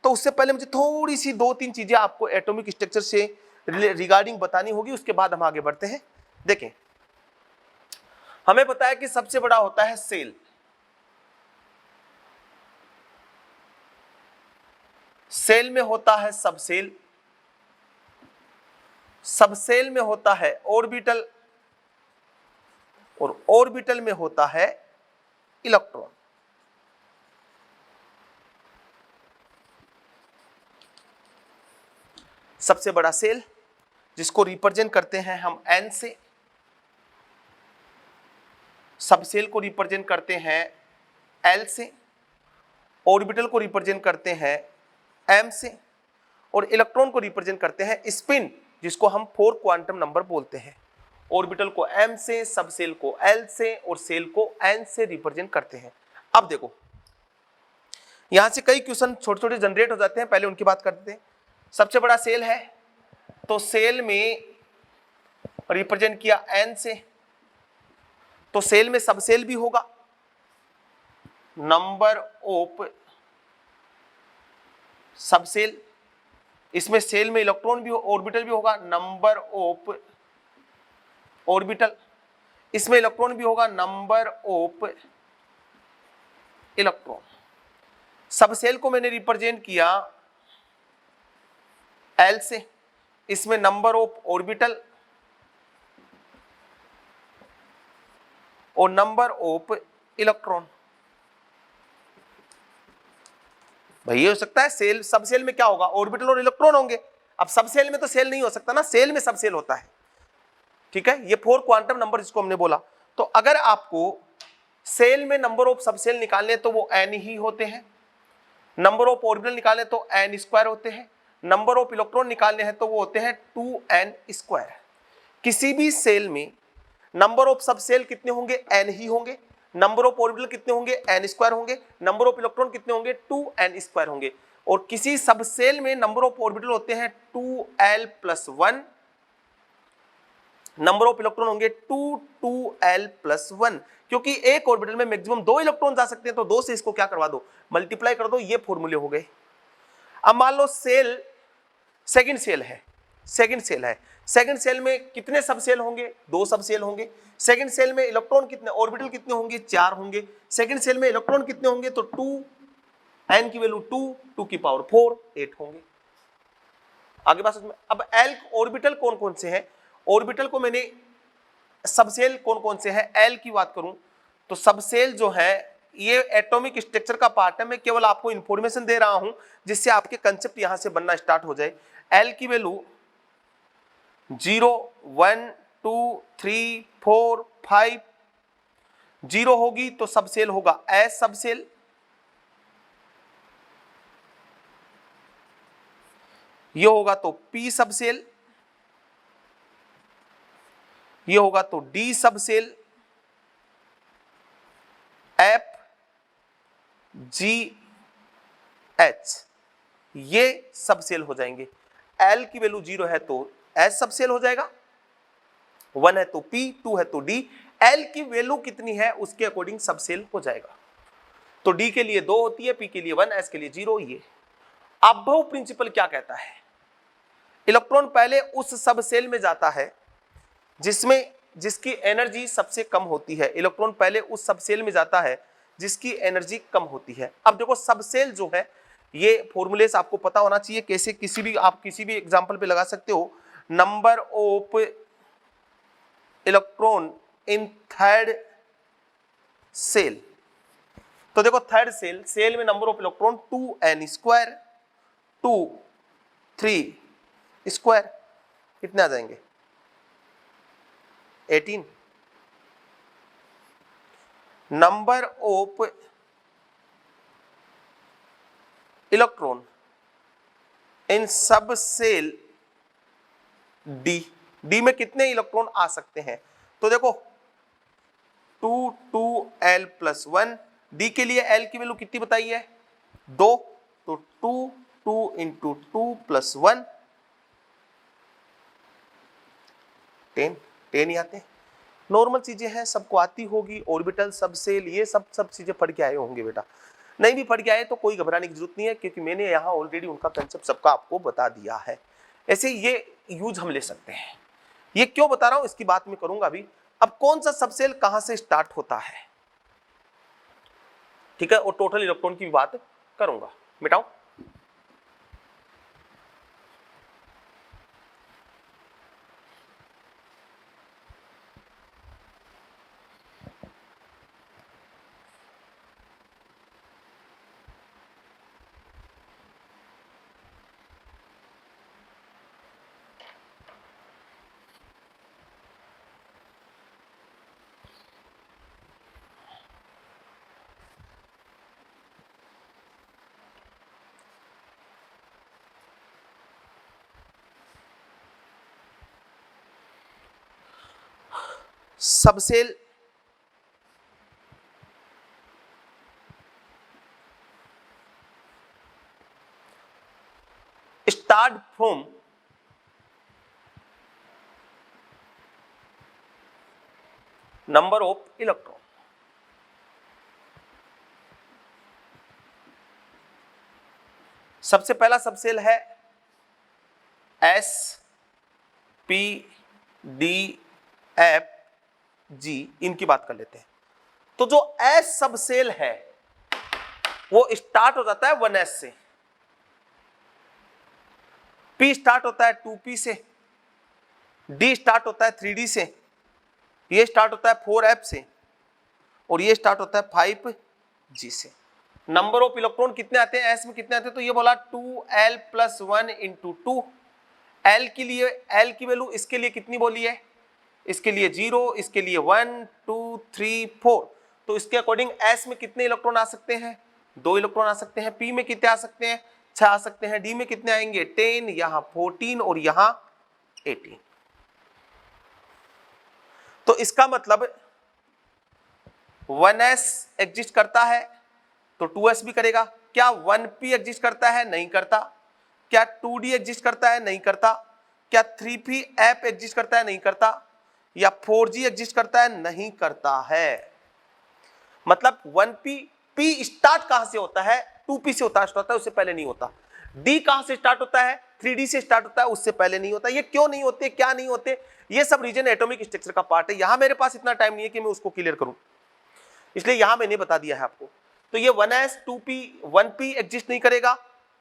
तो उससे पहले मुझे थोड़ी सी 2-3 चीजें आपको एटॉमिक स्ट्रक्चर से रिगार्डिंग बतानी होगी, उसके बाद हम आगे बढ़ते हैं। देखें, हमें पता है कि सबसे बड़ा होता है सेल, सेल में होता है सबसेल, सबसेल में होता है ऑर्बिटल और ऑर्बिटल में होता है इलेक्ट्रॉन। सबसे बड़ा सेल जिसको रिप्रेजेंट करते हैं हम n से, सबसेल को रिप्रेजेंट करते हैं L से, ऑर्बिटल को रिप्रेजेंट करते हैं M से, और इलेक्ट्रॉन को रिप्रेजेंट करते हैं स्पिन जिसको हम 4 क्वांटम नंबर बोलते हैं। ऑर्बिटल को M से, सबसेल को L से और सेल को N से रिप्रेजेंट करते हैं। अब देखो यहां से कई क्वेश्चन छोटे छोटे जनरेट हो जाते हैं, पहले उनकी बात करते हैं। सबसे बड़ा सेल है तो सेल में रिप्रेजेंट किया N से, तो सेल में सबसेल भी होगा, नंबर ऑफ सबसेल, इसमें सेल में इलेक्ट्रॉन भी ऑर्बिटल भी होगा, नंबर ऑफ ऑर्बिटल, इसमें इलेक्ट्रॉन भी होगा, नंबर ऑफ इलेक्ट्रॉन। सबसेल को मैंने रिप्रेजेंट किया L से, इसमें नंबर ऑफ ऑर्बिटल और नंबर ऑफ इलेक्ट्रॉन। भाई ये हो सकता है सेल, सबसेल में क्या होगा, ऑर्बिटल और इलेक्ट्रॉन होंगे। अब सबसेल में तो सेल नहीं हो सकता ना, सेल में सबसेल होता है। ठीक है, ये 4 क्वांटम नंबर जिसको हमने बोला। तो अगर आपको सेल में नंबर ऑफ सबसेल निकालने तो वो n ही होते हैं। नंबर ऑफ ऑर्बिटल निकालने तो n स्क्वायर होते हैं, नंबर ऑफ इलेक्ट्रॉन निकालने हैं तो वो होते हैं 2n स्क्वायर। किसी भी सेल में नंबर ऑफ सब सेल कितने होंगे, n ही होंगे, नंबर ऑफ ऑर्बिटल कितने होंगे, n स्क्वायर होंगे, नंबर ऑफ इलेक्ट्रॉन कितने होंगे, 2n स्क्वायर होंगे। और किसी सब सेल में नंबर ऑफ ऑर्बिटल होते हैं 2l+1, नंबर ऑफ इलेक्ट्रॉन होंगे 2l+1, क्योंकि एक ऑर्बिटल में मैक्सिमम 2 इलेक्ट्रॉन जा सकते हैं, तो 2 से इसको क्या करवा दो, मल्टीप्लाई कर दो। ये फॉर्मूले हो गए। अब मान लो सेल सेकंड सेल है, सेकंड सेल में कितने सब सेल होंगे, 2 सब सेल होंगे। सेकंड सेल में इलेक्ट्रॉन कितने, ऑर्बिटल कितने होंगे, 4 होंगे। सेकंड सेल में इलेक्ट्रॉन कितने होंगे, तो 2, n की वैल्यू 2, 2 की पावर 4, 8 होंगे। आगे बात समझ में। अब l ऑर्बिटल कौन कौन से हैं, ऑर्बिटल को मैंने सबसेल कौन कौन से हैं, l की बात करूं तो सबसेल जो है ये एटॉमिक स्ट्रक्चर का पार्ट है। मैं केवल आपको इंफॉर्मेशन दे रहा हूं जिससे आपके कंसेप्ट यहां से बनना स्टार्ट हो जाए। l की वैल्यू 0, 1, 2, 3, 4, 5, 0 होगी तो सबसेल होगा S सबसेल, ये होगा तो P सबसेल, ये होगा तो D subshell, F, G, H, ये सबसेल हो जाएंगे। L की वैल्यू 0 है तो S सबसेल हो जाएगा, 1 है तो P, 2 है तो D। L की वैल्यू कितनी है उसके अकॉर्डिंग सबसेल हो जाएगा। तो D के लिए 2 होती है, P के लिए 1, S के लिए 0। ये अबव प्रिंसिपल क्या कहता है, इलेक्ट्रॉन पहले उस सबसेल में जाता है जिसकी एनर्जी सबसे कम होती है। इलेक्ट्रॉन पहले उस सबसेल में जाता है जिसकी एनर्जी कम होती है। अब देखो सबसेल जो है ये फॉर्मूले से आपको पता होना चाहिए, कैसे आप किसी भी एग्जांपल पे लगा सकते हो। Number of electron in third shell, तो देखो थर्ड सेल में number of electron 2n square, 2, 3 square, कितने आ जाएंगे, 18। नंबर ऑफ इलेक्ट्रॉन इन सब सेल डी में कितने इलेक्ट्रॉन आ सकते हैं, तो देखो 2, 2l+1। डी के लिए l की वैल्यू कितनी बताई है, 2, तो 2, 2 × 2 + 1, 10 ही आते हैं। नॉर्मल चीजें हैं, सबको आती होगी। ऑर्बिटल, सबसेल, ये सब चीजें पढ़ के आए होंगे बेटा। नहीं भी पढ़ के आए तो कोई घबराने की जरूरत नहीं है, क्योंकि मैंने यहाँ ऑलरेडी उनका कंसेप्ट सबका आपको बता दिया है। ऐसे ये यूज हम ले सकते हैं। ये क्यों बता रहा हूं इसकी बात मैं करूंगा अभी। अब कौन सा सबसेल कहां से स्टार्ट होता है, ठीक है, और टोटल इलेक्ट्रॉन की बात करूंगा। मिटाओ, subshell start from number of electron. सबसे पहला सबसेल है S, P, D, F, G, इनकी बात कर लेते हैं। तो जो S सबसेल है वो स्टार्ट हो जाता है 1s से, P स्टार्ट होता है 2p से, D स्टार्ट होता है 3d से, ये स्टार्ट होता है 4f से, और ये स्टार्ट होता है 5g से। नंबर ऑफ इलेक्ट्रॉन कितने आते हैं, S में कितने आते हैं, तो ये बोला 2l+1 × 2। L के लिए L की वैल्यू इसके लिए कितनी बोली है, इसके लिए 0, इसके लिए 1, 2, 3, 4। तो इसके अकॉर्डिंग S में कितने इलेक्ट्रॉन आ सकते हैं, 2 इलेक्ट्रॉन आ सकते हैं। p में कितने आ सकते हैं? 6 आ सकते हैं। d में कितने आएंगे? 10, यहां 14 और यहां 18। तो इसका मतलब 1s एग्जिस्ट करता है तो 2s भी करेगा। क्या 1p एग्जिस्ट करता है? नहीं करता। क्या 2d एग्जिस्ट करता है? नहीं करता। क्या 3p एग्जिस्ट करता है? नहीं करता। या 4g एग्जिस्ट करता है? नहीं करता है। मतलब 1p, p स्टार्ट कहां से होता है? 2p से होता है, उससे पहले नहीं होता। d कहां से स्टार्ट होता है? 3d से स्टार्ट होता है, उससे पहले नहीं होता। ये क्यों नहीं होते, क्या नहीं होते, ये सब रीजन एटॉमिक स्ट्रक्चर का पार्ट है। यहां मेरे पास इतना टाइम नहीं है कि मैं उसको क्लियर करूं, इसलिए यहां मैंने बता दिया है आपको। तो ये 1s 2p 1p एग्जिस्ट नहीं करेगा,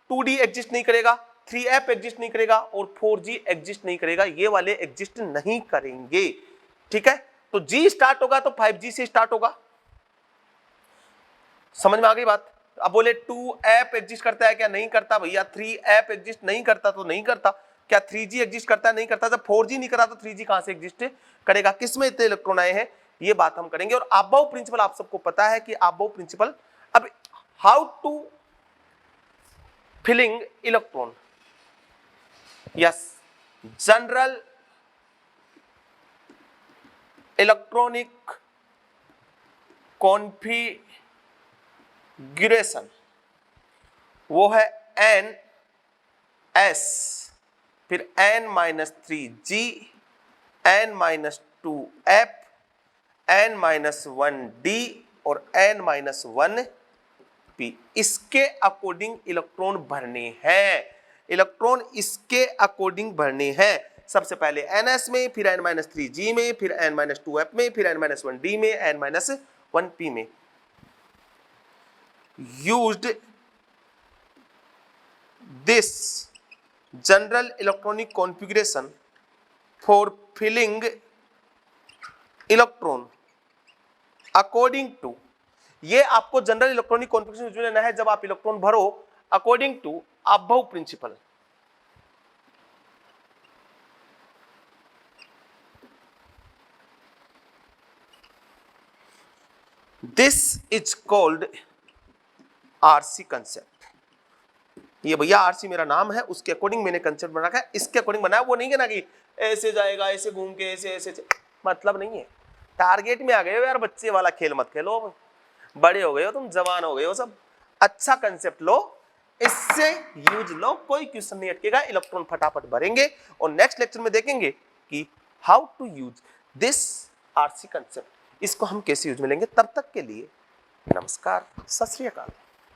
2d एग्जिस्ट नहीं करेगा, 3f एग्जिस्ट नहीं करेगा और 4g एग्जिस्ट नहीं करेगा। ये वाले एग्जिस्ट नहीं करेंगे, ठीक है। तो g स्टार्ट होगा तो 5g से स्टार्ट होगा। समझ में आ गई बात? अब बोले 2f एग्जिस्ट करता है क्या? नहीं करता भैया। 3f एग्जिस्ट नहीं करता तो नहीं करता। क्या 3g एग्जिस्ट करता है? नहीं करता। जब 4g नहीं करा तो 3g कहां से एग्जिस्ट करेगा? किसमें इतने इलेक्ट्रॉन आए हैं, ये बात हम करेंगे। और अबव प्रिंसिपल आप सबको पता है कि अबव प्रिंसिपल, अब how to filling electron, yes, general electronic configuration, वो है NS, फिर N-3G, N-2F, N-1D और N-1P। इसके अकॉर्डिंग इलेक्ट्रॉन भरने हैं, इलेक्ट्रॉन इसके अकॉर्डिंग भरने हैं। सबसे पहले NS में, फिर N-3G में, फिर N-2F में, फिर N-1D में, N-1P में। Used this general electronic configuration for filling electron according to, ये आपको जनरल इलेक्ट्रॉनिक कॉन्फ़िगरेशन लेना है जब आप इलेक्ट्रॉन भरो according to Aufbau principle. This is called RC concept. ये भैया आरसी मेरा नाम है, उसके अकॉर्डिंग मैंने कंसेप्ट बना रखा है, इसके अकॉर्डिंग बनाया। वो नहीं है ना कि ऐसे जाएगा, ऐसे घूम के, ऐसे ऐसे, मतलब नहीं है। टारगेट में आ गए हो यार, बच्चे वाला खेल मत खेलो, बड़े हो गए हो तुम, जवान हो गए हो सब। अच्छा कंसेप्ट लो, इससे यूज लो, कोई क्वेश्चन नहीं अटकेगा, इलेक्ट्रॉन फटाफट भरेंगे। और नेक्स्ट लेक्चर में देखेंगे कि how to use this RC concept, इसको हम कैसे यूज में लेंगे। तब तक के लिए नमस्कार, सत श्री अकाल।